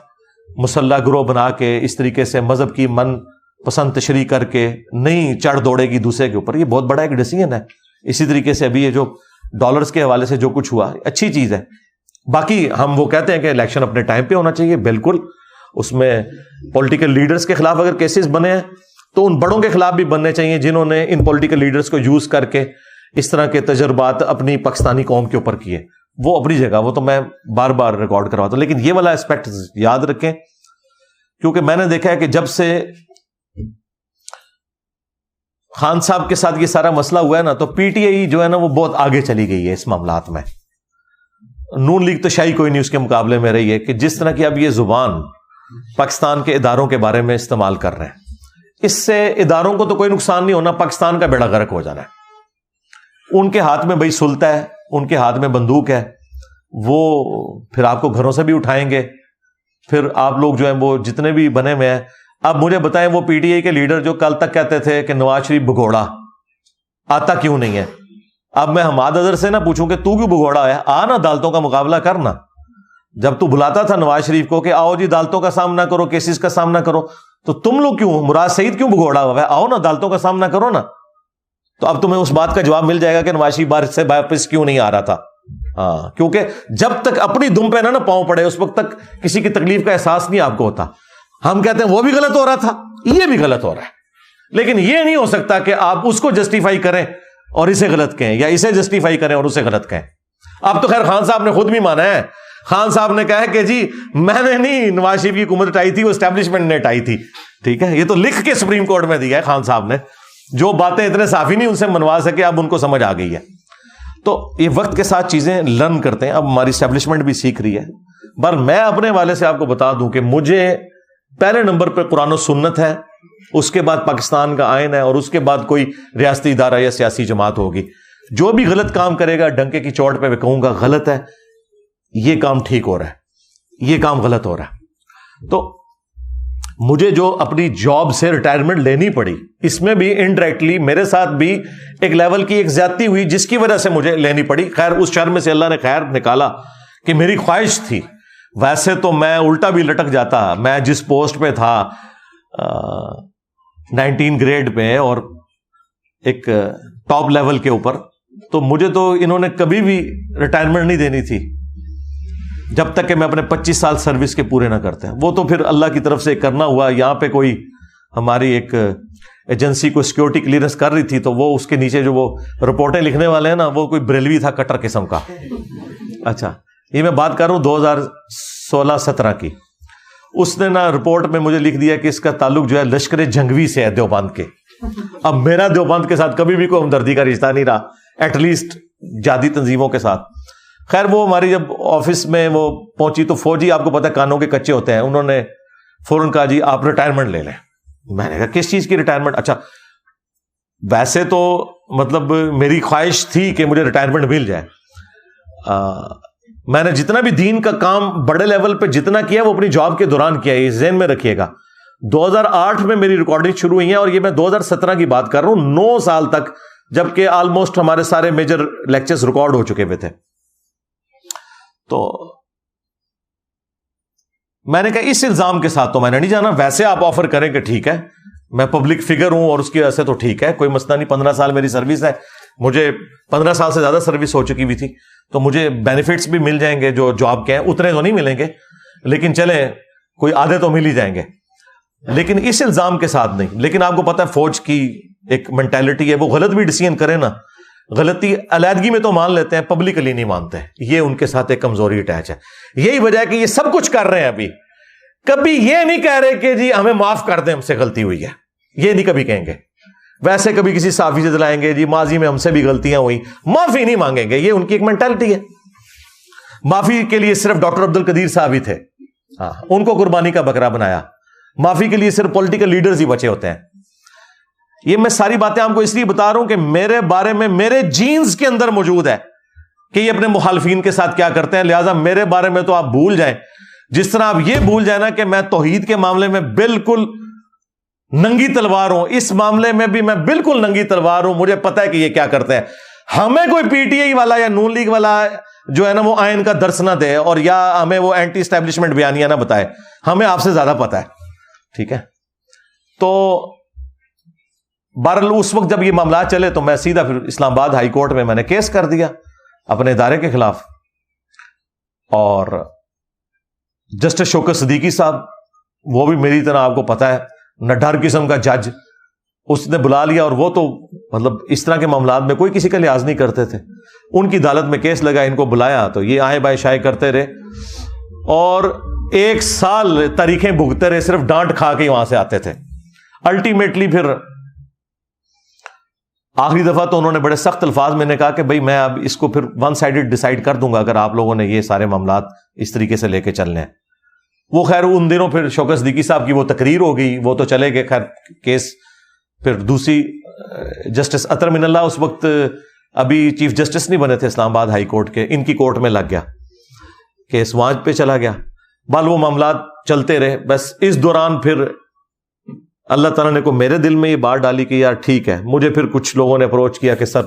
مسلح گروہ بنا کے اس طریقے سے مذہب کی من پسند تشریح کر کے نہیں چڑھ دوڑے گی دوسرے کے اوپر. یہ بہت بڑا ایک ڈیسیژن ہے. اسی طریقے سے ابھی یہ جو ڈالرز کے حوالے سے جو کچھ ہوا اچھی چیز ہے. باقی ہم وہ کہتے ہیں کہ الیکشن اپنے ٹائم پہ ہونا چاہیے، بالکل. اس میں پولیٹیکل لیڈرز کے خلاف اگر کیسز بنے ہیں تو ان بڑوں کے خلاف بھی بننے چاہیے جنہوں نے ان پولیٹیکل لیڈرز کو یوز کر کے اس طرح کے تجربات اپنی پاکستانی قوم کے اوپر کیے. وہ اپنی جگہ، وہ تو میں بار بار ریکارڈ کرواتا ہوں، لیکن یہ والا اسپیکٹ یاد رکھیں، کیونکہ میں نے دیکھا ہے کہ جب سے خان صاحب کے ساتھ یہ سارا مسئلہ ہوا ہے نا، تو پی ٹی آئی جو ہے نا وہ بہت آگے چلی گئی ہے اس معاملات میں. نون لیگ تو شاہی کوئی نہیں اس کے مقابلے میں رہی ہے کہ جس طرح کی اب یہ زبان پاکستان کے اداروں کے بارے میں استعمال کر رہے ہیں. اس سے اداروں کو تو کوئی نقصان نہیں ہونا، پاکستان کا بیڑا غرق ہو جانا ہے. ان کے ہاتھ میں بھائی سلطہ ہے، ان کے ہاتھ میں بندوق ہے، وہ پھر آپ کو گھروں سے بھی اٹھائیں گے. پھر آپ لوگ جو ہیں وہ جتنے بھی بنے ہوئے ہیں، اب مجھے بتائیں وہ پی ٹی آئی کے لیڈر جو کل تک کہتے تھے کہ نواز شریف بھگوڑا آتا کیوں نہیں ہے، اب میں حماد اظہر سے نہ پوچھوں کہ تو کیوں بھگوڑا ہے، آ نا عدالتوں کا مقابلہ کرنا. جب تو بلاتا تھا نواز شریف کو کہ آؤ جی عدالتوں کا سامنا کرو، کیسز کا سامنا کرو، تو تم لوگ کیوں، مراد سعید کیوں بھگوڑا ہوا ہے، آؤ نا عدالتوں کا سامنا کرو نا. تو اب تمہیں اس بات کا جواب مل جائے گا کہ نواز شریف بارش سے واپس کیوں نہیں آ رہا تھا. ہاں، کیونکہ جب تک اپنی دم پہ نہ پاؤں پڑے اس وقت تک کسی کی تکلیف کا احساس نہیں آپ کو ہوتا. ہم کہتے ہیں وہ بھی غلط ہو رہا تھا، یہ بھی غلط ہو رہا ہے، لیکن یہ نہیں ہو سکتا کہ آپ اس کو جسٹیفائی کریں اور اسے غلط کہیں، یا اسے جسٹیفائی کریں اور اسے غلط کہیں. اب تو خیر خان صاحب نے خود بھی مانا ہے، خان صاحب نے کہا ہے کہ جی میں نے نہیں نواز شریف کی حکومت ہٹائی تھی، وہ اسٹیبلشمنٹ نے ہٹائی تھی. ٹھیک ہے، یہ تو لکھ کے سپریم کورٹ میں دیا ہے خان صاحب نے. جو باتیں اتنے صافی نہیں ان سے منوا سکے، اب ان کو سمجھ آ گئی ہے. تو یہ وقت کے ساتھ چیزیں لرن کرتے ہیں، اب ہماری اسٹیبلشمنٹ بھی سیکھ رہی ہے. پر میں اپنے والے سے آپ کو بتا دوں کہ مجھے پہلے نمبر پہ قرآن و سنت ہے، اس کے بعد پاکستان کا آئین ہے، اور اس کے بعد کوئی ریاستی ادارہ یا سیاسی جماعت ہوگی. جو بھی غلط کام کرے گا ڈنکے کی چوٹ پہ میں کہوں گا غلط ہے، یہ کام ٹھیک ہو رہا ہے، یہ کام غلط ہو رہا ہے. تو مجھے جو اپنی جاب سے ریٹائرمنٹ لینی پڑی، اس میں بھی انڈائریکٹلی میرے ساتھ بھی ایک لیول کی ایک زیادتی ہوئی جس کی وجہ سے مجھے لینی پڑی. خیر اس شر میں سے اللہ نے خیر نکالا کہ میری خواہش تھی. ویسے تو میں الٹا بھی لٹک جاتا، میں جس پوسٹ پہ تھا 19 گریڈ پہ اور ایک ٹاپ لیول کے اوپر، تو مجھے تو انہوں نے کبھی بھی ریٹائرمنٹ نہیں دینی تھی جب تک کہ میں اپنے 25 سال سروس کے پورے نہ کرتے ہیں. وہ تو پھر اللہ کی طرف سے کرنا ہوا. یہاں پہ کوئی ہماری ایک ایجنسی کو سیکورٹی کلیئرنس کر رہی تھی، تو وہ اس کے نیچے جو وہ رپورٹیں لکھنے والے ہیں نا، وہ کوئی بریلوی تھا کٹر قسم کا. اچھا، یہ میں بات کر رہا ہوں 2016-17 کی. اس نے نا رپورٹ میں مجھے لکھ دیا کہ اس کا تعلق جو ہے لشکر جنگوی سے ہے، دیوبند کے. اب میرا دیوبند کے ساتھ کبھی بھی کوئی ہمدردی کا رشتہ نہیں رہا، ایٹ لیسٹ جہادی تنظیموں کے ساتھ. خیر وہ ہماری جب آفس میں وہ پہنچی تو فوجی آپ کو پتا کانوں کے کچے ہوتے ہیں، انہوں نے فوراً کہا جی آپ ریٹائرمنٹ لے لیں. میں نے کہا کس چیز کی ریٹائرمنٹ؟ اچھا ویسے تو مطلب میری خواہش تھی کہ مجھے ریٹائرمنٹ مل جائے. میں نے جتنا بھی دین کا کام بڑے لیول پہ جتنا کیا وہ اپنی جاب کے دوران کیا ہے، یہ ذہن میں رکھیے گا. 2008 میں میری ریکارڈنگ شروع ہوئی ہے اور یہ میں 2017 کی بات کر رہا ہوں، 9 سال تک، جبکہ آلموسٹ ہمارے سارے میجر لیکچرز ریکارڈ ہو چکے ہوئے تھے. تو میں نے کہا اس الزام کے ساتھ تو میں نے نہیں جانا. ویسے آپ آفر کریں کہ ٹھیک ہے میں پبلک فگر ہوں اور اس کی وجہ سے تو ٹھیک ہے، کوئی مسئلہ نہیں. 15 سال میری سروس ہے، مجھے 15 سال سے زیادہ سروس ہو چکی ہوئی تھی، تو مجھے بینیفٹس بھی مل جائیں گے جو جاب کے ہیں. اتنے تو نہیں ملیں گے لیکن چلیں کوئی آدھے تو مل ہی جائیں گے، لیکن اس الزام کے ساتھ نہیں. لیکن آپ کو پتا ہے فوج کی ایک مینٹالٹی ہے، وہ غلط بھی ڈیسیژن کرے نا، غلطی علیحدگی میں تو مان لیتے ہیں، پبلکلی نہیں مانتے. یہ ان کے ساتھ ایک کمزوری اٹیچ ہے. یہی وجہ ہے کہ یہ سب کچھ کر رہے ہیں، ابھی کبھی یہ نہیں کہہ رہے کہ جی ہمیں معاف کر دیں، ہم سے غلطی ہوئی ہے، یہ نہیں کبھی کہیں گے. ویسے کبھی کسی صحافی سے دلائیں گے جی ماضی میں ہم سے بھی غلطیاں ہوئی، معافی نہیں مانگیں گے. یہ ان کی ایک مینٹالٹی ہے. معافی کے لیے صرف ڈاکٹر عبد القدیر صاحب ہی تھے، ہاں ان کو قربانی کا بکرا بنایا. معافی کے لیے صرف پولیٹیکل لیڈرز ہی بچے ہوتے ہیں. یہ میں ساری باتیں آپ کو اس لیے بتا رہا ہوں کہ میرے بارے میں میرے جینز کے اندر موجود ہے کہ یہ اپنے مخالفین کے ساتھ کیا کرتے ہیں. لہٰذا میرے بارے میں تو آپ بھول جائیں، جس طرح آپ یہ بھول جائیں نا کہ میں توحید کے معاملے میں بالکل ننگی تلوار ہوں. اس معاملے میں بھی میں بالکل ننگی تلوار ہوں. مجھے پتا ہے کہ یہ کیا کرتے ہیں. ہمیں کوئی پی ٹی آئی والا یا نون لیگ والا جو ہے نا وہ آئین کا درس نہ دے اور یا ہمیں وہ اینٹی اسٹیبلشمنٹ بیانیہ نہ بتائے، ہمیں آپ سے زیادہ پتا ہے. ٹھیک ہے، تو بہرحال اس وقت جب یہ معاملات چلے تو میں سیدھا پھر اسلام آباد ہائی کورٹ میں نے کیس کر دیا اپنے ادارے کے خلاف. اور جسٹس شوکت صدیقی صاحب، وہ بھی میری طرح آپ کو پتا ہے نڈر قسم کا جج، اس نے بلا لیا اور وہ تو مطلب اس طرح کے معاملات میں کوئی کسی کا لحاظ نہیں کرتے تھے. ان کی عدالت میں کیس لگا، ان کو بلایا تو یہ آئے بائیں شائع کرتے رہے اور 1 سال تاریخیں بھگتے رہے، صرف ڈانٹ کھا کے وہاں سے آتے تھے. الٹیمیٹلی پھر آخری دفعہ تو انہوں نے بڑے سخت الفاظ میں نے کہا کہ بھائی میں اب اس کو پھر ون سائیڈڈ ڈیسائیڈ کر دوں گا اگر آپ لوگوں نے یہ سارے معاملات اس طریقے سے لے کے چلنے ہیں. وہ خیر ان دنوں پھر شوکت صدیقی صاحب کی وہ تقریر ہو گئی, وہ تو چلے گئے. خیر کیس پھر دوسری جسٹس اطہر من اللہ اس وقت ابھی چیف جسٹس نہیں بنے تھے اسلام آباد ہائی کورٹ کے, ان کی کورٹ میں لگ گیا, کیس وہاں پہ چلا گیا. بال وہ معاملات چلتے رہے. بس اس دوران پھر اللہ تعالیٰ نے کو میرے دل میں یہ بات ڈالی کہ یار ٹھیک ہے. مجھے پھر کچھ لوگوں نے اپروچ کیا کہ سر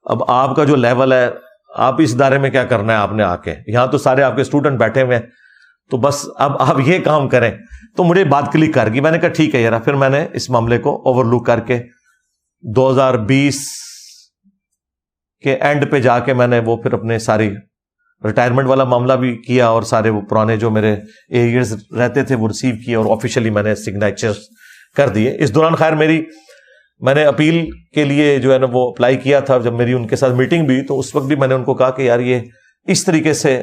اب آپ کا جو لیول ہے, آپ اس ادارے میں کیا کرنا ہے, آپ نے آ کے یہاں تو سارے آپ کے اسٹوڈنٹ بیٹھے ہوئے ہیں, تو بس اب آپ یہ کام کریں. تو مجھے بات کلک کر گئی. میں نے کہا ٹھیک ہے یار. پھر میں نے اس معاملے کو اوور لک کر کے 2020 کے اینڈ پہ جا کے میں نے وہ پھر اپنے ساری ریٹائرمنٹ والا معاملہ بھی کیا, اور سارے وہ پرانے جو میرے ایریئرز رہتے تھے وہ ریسیو کیے, اور آفیشیلی میں نے سگنیچر کر دیے. اس دوران خیر میں نے اپیل کے لیے جو ہے نا وہ اپلائی کیا تھا. جب میری ان کے ساتھ میٹنگ بھی, تو اس وقت بھی میں نے ان کو کہا کہ یار یہ اس طریقے سے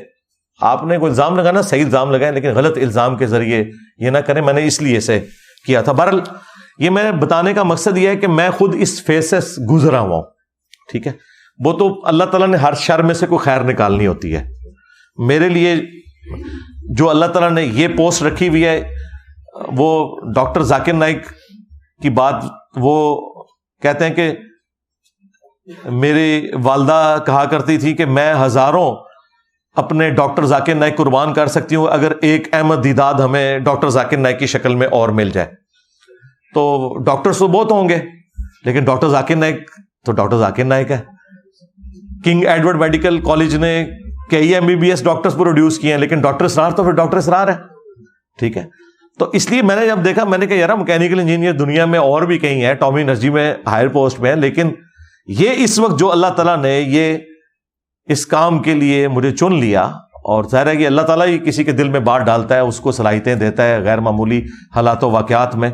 آپ نے کوئی الزام لگانا, صحیح الزام لگائیں, لیکن غلط الزام کے ذریعے یہ نہ کریں. میں نے اس لیے سے کیا تھا. بہرحال یہ میں بتانے کا مقصد یہ ہے کہ میں خود اس فیز سے گزرا ہوا ہوں. ٹھیک ہے, وہ تو اللہ تعالیٰ نے ہر شر میں سے کوئی خیر نکالنی ہوتی ہے. میرے لیے جو اللہ تعالیٰ نے یہ پوسٹ رکھی ہوئی ہے, وہ ڈاکٹر ذاکر نائک کی بات وہ کہتے ہیں کہ میری والدہ کہا کرتی تھی کہ میں ہزاروں اپنے ڈاکٹر ذاکر نائک قربان کر سکتی ہوں اگر ایک احمد دیداد ہمیں ڈاکٹر ذاکر نائک کی شکل میں اور مل جائے. تو ڈاکٹرز تو بہت ہوں گے, لیکن ڈاکٹر ذاکر نائک تو ڈاکٹر ذاکر نائک ہے. کنگ ایڈورڈ میڈیکل کالج نے کئی MBBS ڈاکٹرز پروڈیوس کیے ہیں, لیکن ڈاکٹر اسرار تو پھر ڈاکٹر اسرار ہے. ٹھیک ہے, تو اس لیے میں نے جب دیکھا میں نے کہا یار میکینیکل انجینئر دنیا میں اور بھی کہیں ہیں, ٹامی انرجی میں ہائر پوسٹ میں ہے, لیکن یہ اس وقت جو اللہ تعالیٰ نے یہ اس کام کے لیے مجھے چن لیا, اور ظاہر ہے کہ اللہ تعالیٰ ہی کسی کے دل میں بات ڈالتا ہے, اس کو صلاحیتیں دیتا ہے غیر معمولی حالات و واقعات میں.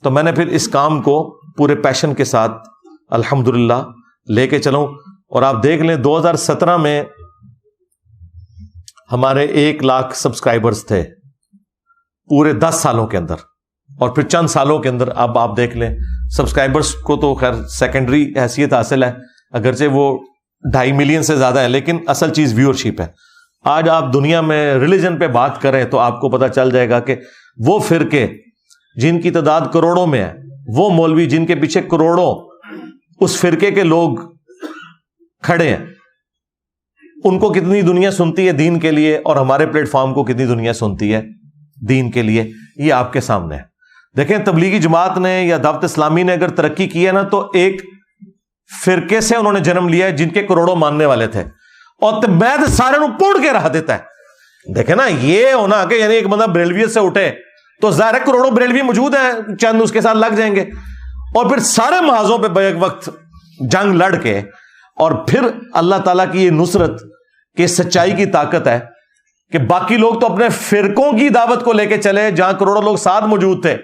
تو میں نے پھر اس کام کو پورے پیشن کے ساتھ الحمدللہ لے کے چلوں. اور آپ دیکھ لیں 2017 میں ہمارے 1 لاکھ سبسکرائبرز تھے پورے 10 سالوں کے اندر, اور پھر چند سالوں کے اندر اب آپ دیکھ لیں سبسکرائبرز کو تو خیر سیکنڈری حیثیت حاصل ہے, اگرچہ وہ 2.5 ملین سے زیادہ ہے, لیکن اصل چیز ویورشپ ہے. آج آپ دنیا میں ریلیجن پہ بات کریں تو آپ کو پتا چل جائے گا کہ وہ فرقے جن کی تعداد کروڑوں میں ہے, وہ مولوی جن کے پیچھے کروڑوں اس فرقے کے لوگ کھڑے ہیں, ان کو کتنی دنیا سنتی ہے دین کے لیے, اور ہمارے پلیٹ فارم کو کتنی دنیا سنتی ہے دین کے لیے, یہ آپ کے سامنے ہے. دیکھیں تبلیغی جماعت نے یا دعوت اسلامی نے اگر ترقی کی ہے نا, تو ایک فرقے سے انہوں نے جنم لیا ہے جن کے کروڑوں ماننے والے تھے, اور میں سارے نو پوڑ کے رہا دیتا ہے. دیکھیں نا یہ ہونا کہ یعنی ایک بندہ بریلویت سے اٹھے تو ظاہر ہے کروڑوں بریلوی موجود ہیں, چند اس کے ساتھ لگ جائیں گے, اور پھر سارے محاذوں پہ بیک وقت جنگ لڑ کے, اور پھر اللہ تعالیٰ کی یہ نصرت کہ سچائی کی طاقت ہے کہ باقی لوگ تو اپنے فرقوں کی دعوت کو لے کے چلے, جہاں کروڑوں لوگ ساتھ موجود تھے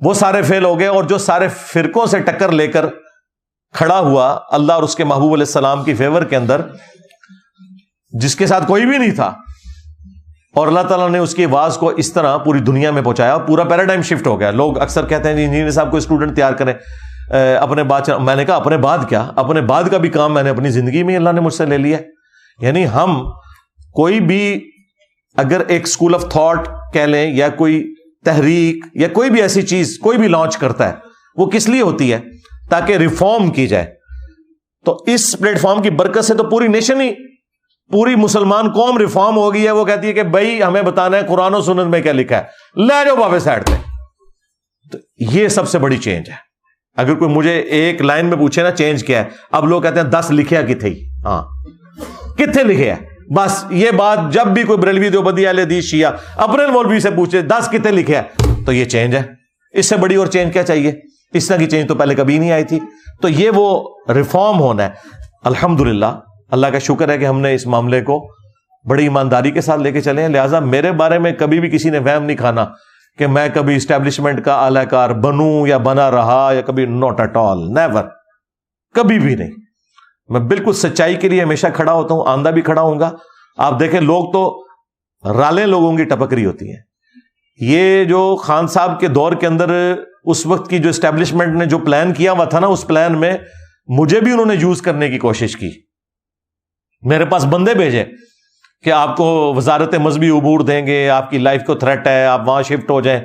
وہ سارے فیل ہو گئے, اور جو سارے فرقوں سے ٹکر لے کر کھڑا ہوا اللہ اور اس کے محبوب علیہ السلام کی فیور کے اندر, جس کے ساتھ کوئی بھی نہیں تھا, اور اللہ تعالیٰ نے اس کی آواز کو اس طرح پوری دنیا میں پہنچایا, پورا پیراڈائم شفٹ ہو گیا. لوگ اکثر کہتے ہیں انجینئر صاحب کو اسٹوڈنٹ تیار کریں اپنے بعد, میں نے کہا اپنے بعد کیا, اپنے بعد کا بھی کام میں نے اپنی زندگی میں اللہ نے مجھ سے لے لیا. یعنی ہم کوئی بھی اگر ایک اسکول آف تھاٹ کہہ لیں, یا کوئی تحریک, یا کوئی بھی ایسی چیز کوئی بھی لانچ کرتا ہے, وہ کس لیے ہوتی ہے؟ تاکہ ریفارم کی جائے. تو اس پلیٹ فارم کی برکت سے تو پوری نیشن ہی, پوری مسلمان قوم ریفارم ہو گئی ہے. وہ کہتی ہے کہ بھائی ہمیں بتانا ہے قرآن و سنت میں کیا لکھا ہے, لے جاؤ بابے سائڈ پہ. تو یہ سب سے بڑی چینج ہے. اگر کوئی مجھے ایک لائن میں پوچھے نا چینج کیا ہے, اب لوگ کہتے ہیں 10 لکھیا کتنے ہی, ہاں کتنے لکھے ہیں, بس یہ بات جب بھی کوئی بریلوی دیوبندی اہل حدیث شیعہ اپنے مولوی سے پوچھے 10 کتنے لکھے ہیں, تو یہ چینج ہے. اس سے بڑی اور چینج کیا چاہیے؟ اس طرح کی چینج تو پہلے کبھی نہیں آئی تھی. تو یہ وہ ریفارم ہونا ہے. الحمدللہ اللہ کا شکر ہے کہ ہم نے اس معاملے کو بڑی ایمانداری کے ساتھ لے کے چلے ہیں. لہٰذا میرے بارے میں کبھی بھی کسی نے وہم نہیں کھانا کہ میں کبھی اسٹیبلشمنٹ کا اعلی کار بنوں یا بنا رہا, یا کبھی ناٹ ایٹ آل, نیور, کبھی بھی نہیں. میں بالکل سچائی کے لیے ہمیشہ کھڑا ہوتا ہوں, آندہ بھی کھڑا ہوں گا. آپ دیکھیں لوگ تو رالیں لوگوں کی ٹپک رہی ہوتی ہیں. یہ جو خان صاحب کے دور کے اندر اس وقت کی جو اسٹیبلشمنٹ نے جو پلان کیا ہوا تھا نا, اس پلان میں مجھے بھی انہوں نے یوز کرنے کی کوشش کی. میرے پاس بندے بھیجے کہ آپ کو وزارت مذہبی امور دیں گے, آپ کی لائف کو تھریٹ ہے, آپ وہاں شفٹ ہو جائیں.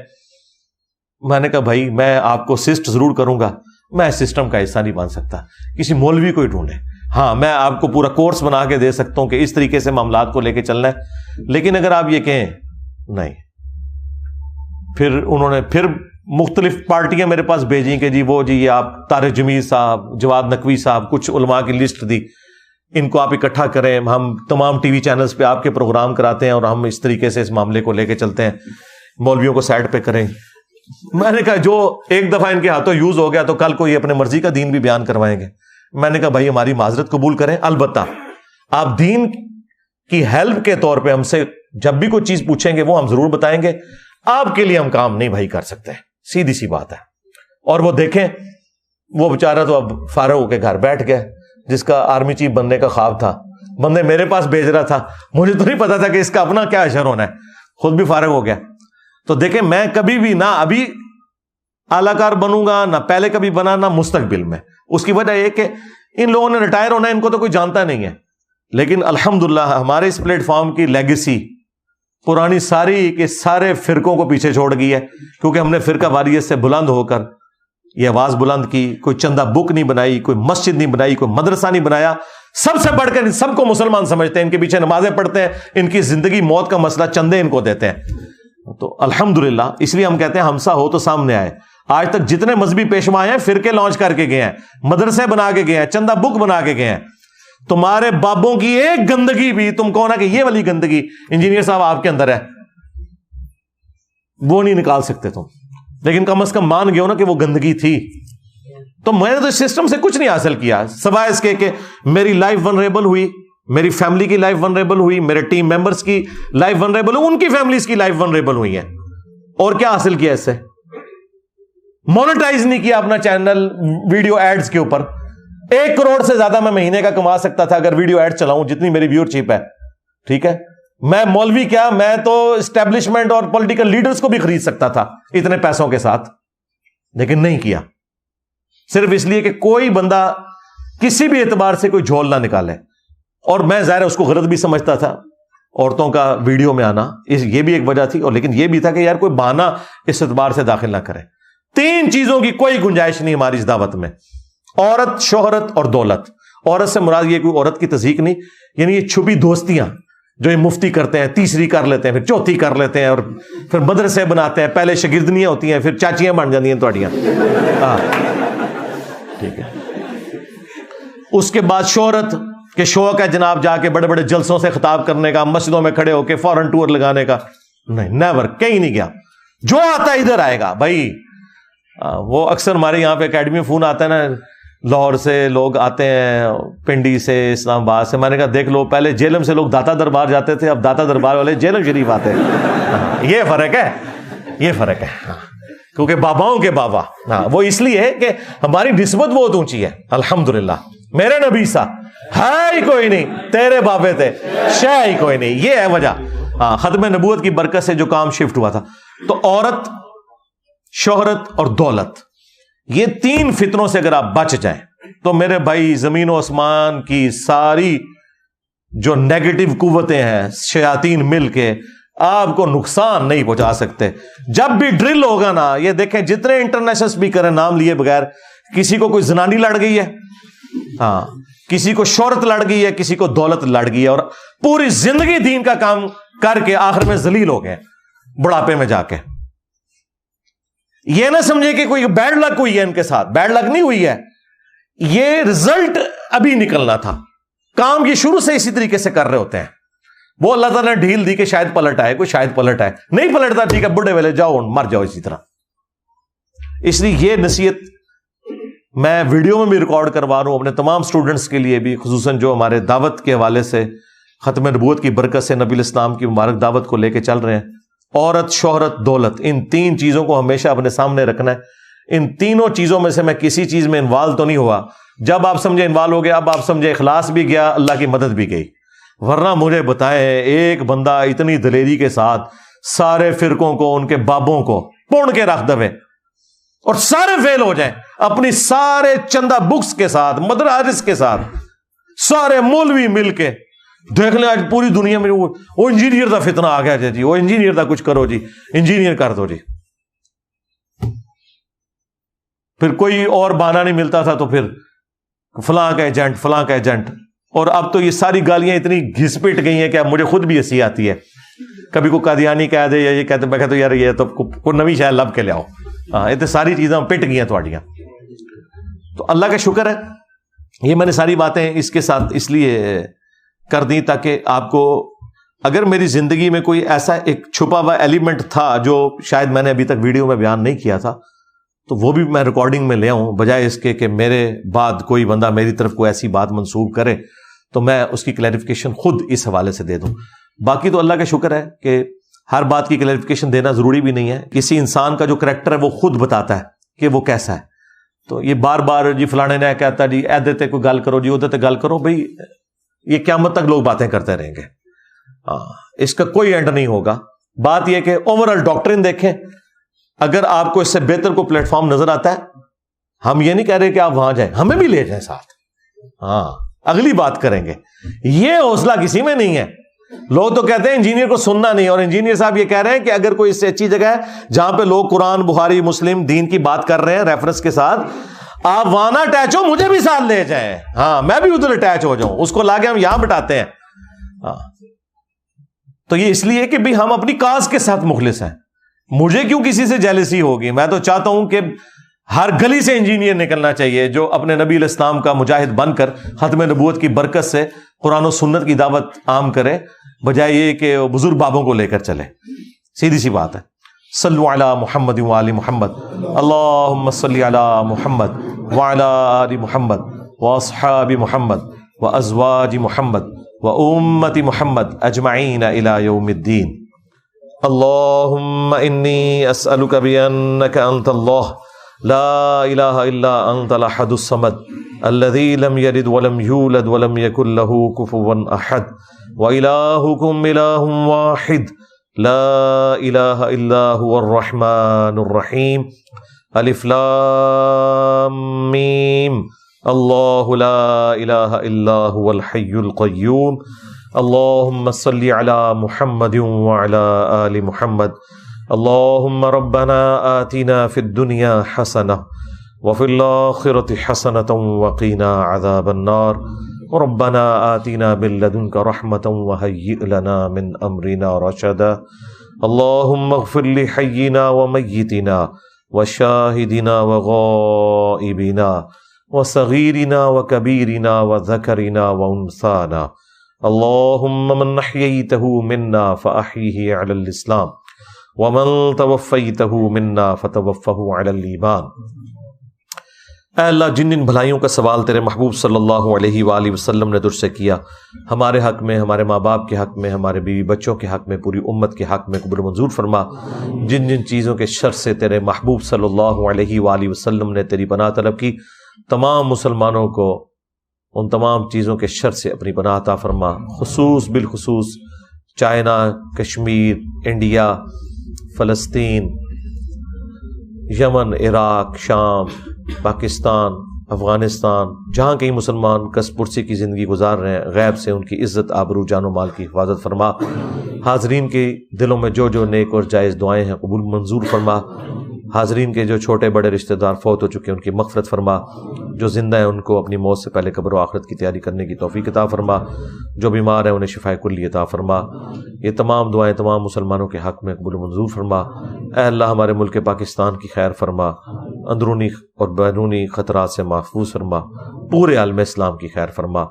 میں نے کہا بھائی میں آپ کو اسسٹ ضرور کروں گا, میں سسٹم کا حصہ نہیں بن سکتا, کسی مولوی کو ہی ڈھونڈیں. ہاں میں آپ کو پورا کورس بنا کے دے سکتا ہوں کہ اس طریقے سے معاملات کو لے کے چلنا ہے, لیکن اگر آپ یہ کہیں نہیں. پھر انہوں نے پھر مختلف پارٹیاں میرے پاس بھیجیں کہ جی وہ جی یہ آپ طارق جمیل صاحب, جواد نقوی صاحب, کچھ علماء کی لسٹ دی, ان کو آپ اکٹھا کریں, ہم تمام ٹی وی چینلز پہ آپ کے پروگرام کراتے ہیں اور ہم اس طریقے سے اس معاملے کو لے کے چلتے ہیں, مولویوں کو سائڈ پہ کریں. میں نے کہا جو ایک دفعہ ان کے ہاتھوں یوز ہو گیا تو کل کو یہ اپنے مرضی کا دین بھی بیان کروائیں گے. میں نے کہا بھائی ہماری معذرت قبول کریں, البتہ آپ دین کی ہیلپ کے طور پہ ہم سے جب بھی کوئی چیز پوچھیں گے وہ ہم ضرور بتائیں گے, آپ کے لیے ہم کام نہیں بھائی کر سکتے, سیدھی سی بات ہے. اور وہ دیکھیں وہ بیچارہ تو اب فارغ ہو کے گھر بیٹھ گیا, جس کا آرمی چیف بننے کا خواب تھا, بندے میرے پاس بھیج رہا تھا, مجھے تو نہیں پتا تھا کہ اس کا اپنا کیا اشر ہونا ہے, خود بھی فارغ ہو گیا. تو دیکھیں میں کبھی بھی نہ ابھی اعلی کار بنوں گا, نہ پہلے کبھی بنا, نہ مستقبل میں. اس کی وجہ یہ کہ ان لوگوں نے ریٹائر ہونا ہے, ان کو تو کوئی جانتا نہیں ہے, لیکن الحمدللہ ہمارے اس پلیٹ فارم کی لیگیسی پرانی ساری کے سارے فرقوں کو پیچھے چھوڑ گئی ہے, کیونکہ ہم نے فرقہ واریت سے بلند ہو کر یہ آواز بلند کی. کوئی چندہ بک نہیں بنائی, کوئی مسجد نہیں بنائی, کوئی مدرسہ نہیں بنایا. سب سے بڑھ کر ان سب کو مسلمان سمجھتے ہیں, ان کے پیچھے نمازیں پڑھتے ہیں, ان کی زندگی موت کا مسئلہ چندے ان کو دیتے ہیں. تو الحمدللہ اس لیے ہم کہتے ہیں ہمسا ہو تو سامنے آئے. آج تک جتنے مذہبی پیشوا ہیں فرقے لانچ کر کے گئے ہیں, مدرسے بنا کے گئے ہیں, چندہ بک بنا کے گئے ہیں. تمہارے بابوں کی ایک گندگی بھی تم کہو نا کہ یہ والی گندگی انجینئر صاحب آپ کے اندر ہے, وہ نہیں نکال سکتے تم, لیکن کم از کم مان گئے ہو نا کہ وہ گندگی تھی. تو میں نے تو اس سسٹم سے کچھ نہیں حاصل کیا سوائے اس کے کہ میری لائف ونریبل ہوئی, میری فیملی کی لائف ونریبل ہوئی, میرے ٹیم ممبرز کی لائف ونریبل ہوئی, ان کی فیملیز کی لائف ونریبل ہوئی ہیں. اور کیا حاصل کیا اس سے؟ مونیٹائز نہیں کیا اپنا چینل ویڈیو ایڈز کے اوپر. 1 کروڑ سے زیادہ میں مہینے کا کما سکتا تھا اگر ویڈیو ایڈ چلاؤں, جتنی میری ویورشپ ہے. ٹھیک ہے, میں مولوی کیا, میں تو اسٹیبلشمنٹ اور پولیٹیکل لیڈرز کو بھی خرید سکتا تھا اتنے پیسوں کے ساتھ, لیکن نہیں کیا. صرف اس لیے کہ کوئی بندہ کسی بھی اعتبار سے کوئی جھول نہ نکالے. اور میں ظاہر اس کو غلط بھی سمجھتا تھا عورتوں کا ویڈیو میں آنا, یہ بھی ایک وجہ تھی, اور لیکن یہ بھی تھا کہ یار کوئی بہانہ اس اعتبار سے داخل نہ کرے. 3 چیزوں کی کوئی گنجائش نہیں ہماری اس دعوت میں, عورت, شہرت اور دولت. عورت سے مراد یہ کوئی عورت کی تضحیق نہیں, یعنی یہ چھپی دوستیاں جو یہ مفتی کرتے ہیں, تیسری کر لیتے ہیں, پھر چوتھی کر لیتے ہیں, اور پھر مدرسے بناتے ہیں, پہلے شاگردنیاں ہوتی ہیں, پھر چاچیاں بن جاتی ہیں تھوڑیاں. ٹھیک ہے. اس کے بعد شہرت کہ شوق ہے جناب جا کے بڑے بڑے جلسوں سے خطاب کرنے کا, مسجدوں میں کھڑے ہو کے فورن ٹور لگانے کا. نہیں, نیور, کہیں نہیں گیا. جو آتا ہے ادھر آئے گا بھائی. وہ اکثر ہمارے یہاں پہ اکیڈمی میں فون آتا ہے نا, لاہور سے لوگ آتے ہیں, پنڈی سے, اسلام آباد سے. میں نے کہا دیکھ لو, پہلے جیلم سے لوگ داتا دربار جاتے تھے, اب داتا دربار والے جیلم شریف آتے ہیں. یہ فرق ہے, یہ فرق ہے. کیونکہ باباؤں کے بابا, وہ اس لیے کہ ہماری نسبت بہت اونچی ہے. الحمدللہ میرے نبی سا ہے ہی کوئی نہیں, تیرے بابے تھے شے ہی کوئی نہیں. یہ ہے وجہ. ختم نبوت کی برکت سے جو کام شفٹ ہوا تھا. تو عورت, شہرت اور دولت, یہ 3 فتنوں سے اگر آپ بچ جائیں تو میرے بھائی زمین و آسمان کی ساری جو نیگیٹو قوتیں ہیں, شیاطین مل کے آپ کو نقصان نہیں پہنچا سکتے. جب بھی ڈرل ہوگا نا, یہ دیکھیں جتنے انٹرنیشنل اسپیکر ہیں نام لیے بغیر, کسی کو کوئی زنانی لڑ گئی ہے, ہاں, کسی کو شہرت لڑ گئی ہے, کسی کو دولت لڑ گئی ہے, اور پوری زندگی دین کا کام کر کے آخر میں ذلیل ہو گئے بڑھاپے میں جا کے. یہ نہ سمجھے کہ کوئی بیڈ لک ہوئی ہے ان کے ساتھ, بیڈ لک نہیں ہوئی ہے, یہ رزلٹ ابھی نکلنا تھا. کام یہ شروع سے اسی طریقے سے کر رہے ہوتے ہیں. وہ اللہ تعالیٰ نے ڈھیل دی کہ شاید پلٹ آئے, کوئی شاید پلٹ آئے, نہیں پلٹتا ٹھیک ہے, بڑھے ویلے جاؤ مر جاؤ اسی طرح. اس لیے یہ نصیحت میں ویڈیو میں بھی ریکارڈ کروا رہا ہوں اپنے تمام سٹوڈنٹس کے لیے بھی, خصوصاً جو ہمارے دعوت کے حوالے سے ختم نبوت کی برکت سے نبی الاسلام کی مبارک دعوت کو لے کے چل رہے ہیں. عورت, شہرت, دولت, ان 3 چیزوں کو ہمیشہ اپنے سامنے رکھنا ہے. ان تینوں چیزوں میں سے میں کسی چیز میں انوالو تو نہیں ہوا. جب آپ سمجھے انوالو ہو گیا, اب آپ سمجھے اخلاص بھی گیا, اللہ کی مدد بھی گئی. ورنہ مجھے بتائیں, ایک بندہ اتنی دلیری کے ساتھ سارے فرقوں کو, ان کے بابوں کو پون کے رکھ دوے, اور سارے فیل ہو جائیں اپنی سارے چندہ بکس کے ساتھ, مدارس کے ساتھ, سارے مولوی مل کے دیکھ لیں. آج پوری دنیا میں وہ انجینئر دا فتنہ آ گیا جی, وہ انجینئر دا کچھ کرو جی, انجینئر کر دو جی. پھر کوئی اور بہانہ نہیں ملتا تھا تو پھر فلاں کا ایجنٹ, فلاں کا ایجنٹ. اور اب تو یہ ساری گالیاں اتنی گھس پٹ گئی ہیں کہ اب مجھے خود بھی ہنسی آتی ہے. کبھی کو قادیانی کہہ دے یا یہ کہتے, میں کہتا ہوں یار یہ تو کوئی نوی شاید لب کے لے آؤ. ہاں یہ تو ساری چیزیں پٹ گئی ہیں تھوڑیاں. تو اللہ کا شکر ہے, یہ میں نے ساری باتیں اس کے ساتھ اس لیے کر دی تاکہ آپ کو, اگر میری زندگی میں کوئی ایسا ایک چھپا ہوا ایلیمنٹ تھا جو شاید میں نے ابھی تک ویڈیو میں بیان نہیں کیا تھا, تو وہ بھی میں ریکارڈنگ میں لے آؤں, بجائے اس کے کہ میرے بعد کوئی بندہ میری طرف کوئی ایسی بات منسوب کرے تو میں اس کی کلیریفیکیشن خود اس حوالے سے دے دوں. باقی تو اللہ کا شکر ہے کہ ہر بات کی کلیریفیکیشن دینا ضروری بھی نہیں ہے. کسی انسان کا جو کریکٹر ہے وہ خود بتاتا ہے کہ وہ کیسا ہے. تو یہ بار بار جی فلانے نے کہتا جی ایدے تے کوئی گل کرو جی ادھر تے گل کرو, بھائی یہ قیامت تک لوگ باتیں کرتے رہیں گے, اس کا کوئی اینڈ نہیں ہوگا. بات یہ کہ اوور آل ڈاکٹرن دیکھیں, اگر آپ کو اس سے بہتر کوئی پلیٹ فارم نظر آتا ہے, ہم یہ نہیں کہہ رہے کہ آپ وہاں جائیں, ہمیں بھی لے جائیں ساتھ, ہاں اگلی بات کریں گے. یہ حوصلہ کسی میں نہیں ہے. لوگ تو کہتے ہیں انجینئر کو سننا نہیں, اور انجینئر صاحب یہ کہہ رہے ہیں کہ اگر کوئی اس سے اچھی جگہ ہے جہاں پہ لوگ قرآن, بخاری, مسلم, دین کی بات کر رہے ہیں ریفرنس کے ساتھ, آپ وہاں نہ اٹیچ ہو, مجھے بھی ساتھ لے جائیں, ہاں میں بھی ادھر اٹیچ ہو جاؤں, اس کو لا کے ہم یہاں بٹاتے ہیں. ہاں تو یہ اس لیے کہ بھی ہم اپنی کاز کے ساتھ مخلص ہیں. مجھے کیوں کسی سے جیلسی ہوگی؟ میں تو چاہتا ہوں کہ ہر گلی سے انجینئر نکلنا چاہیے جو اپنے نبی علیہ السلام کا مجاہد بن کر ختم نبوت کی برکت سے قرآن و سنت کی دعوت عام کرے, بجائے یہ کہ بزرگ بابوں کو لے کر چلے. سیدھی سی بات ہے. صلو علی محمد وآل محمد, اللہم صلی علی محمد وعلی آل محمد واصحاب محمد وازواج محمد وامت محمد اجمعین الی یوم الدین. اللہم انی اسألک بانک انت اللہ لا الہ الا انت الاحد الصمد الذی لم یلد ولم یولد ولم یکن لہ کفوا احد وإلہکم الہ واحد لا الہ الا هو الرحمن الرحیم. الف لام میم. اللہ لا الہ الا هو الحی القیوم. اللہم صلی علی محمد وعلی آل محمد. اللہم ربنا آتنا فی الدنیا حسنہ وفی الآخرۃ حسنۃ وقنا عذاب النار. ربنا آتنا من لدنک رحمۃ وہیئ لنا من امرنا رشدا. اللہم اغفر لحینا ومیتنا وشاہدنا وغائبنا وصغیرنا وکبیرنا وذکرنا وانثانا. اللہم من احییتہ منا فاحیہ علی الاسلام ومن توفیتہ منا فتوفہ علی الایمان. اے اللہ جن جن بھلائیوں کا سوال تیرے محبوب صلی اللہ علیہ وآلہ وسلم نے تجھ سے کیا, ہمارے حق میں, ہمارے ماں باپ کے حق میں, ہمارے بیوی بچوں کے حق میں, پوری امت کے حق میں قبول منظور فرما. جن جن چیزوں کے شر سے تیرے محبوب صلی اللہ علیہ وآلہ وسلم نے تیری پناہ طلب کی, تمام مسلمانوں کو ان تمام چیزوں کے شر سے اپنی پناہ عطا فرما. خصوص بالخصوص چائنا, کشمیر, انڈیا, فلسطین, یمن, عراق, شام, پاکستان, افغانستان, جہاں کئی مسلمان کس پرسی کی زندگی گزار رہے ہیں, غیب سے ان کی عزت, آبرو, جان و مال کی حفاظت فرما. حاضرین کے دلوں میں جو جو نیک اور جائز دعائیں ہیں قبول منظور فرما. حاضرین کے جو چھوٹے بڑے رشتہ دار فوت ہو چکے ہیں ان کی مغفرت فرما. جو زندہ ہیں ان کو اپنی موت سے پہلے قبر و آخرت کی تیاری کرنے کی توفیق عطا فرما. جو بیمار ہیں انہیں شفائے کلی عطا فرما. یہ تمام دعائیں تمام مسلمانوں کے حق میں قبول منظور فرما. اے اللہ ہمارے ملک پاکستان کی خیر فرما, اندرونی اور بیرونی خطرات سے محفوظ فرما, پورے عالم اسلام کی خیر فرما.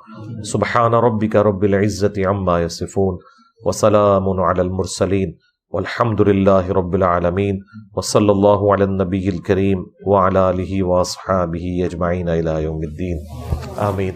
سبحان ربک رب العزت عما یصفون وسلام علی المرسلین والحمد للہ رب العالمین. وصلی اللہ علی النبی الکریم وعلی آلہ واصحابہ اجمعین الی یوم الدین. آمین.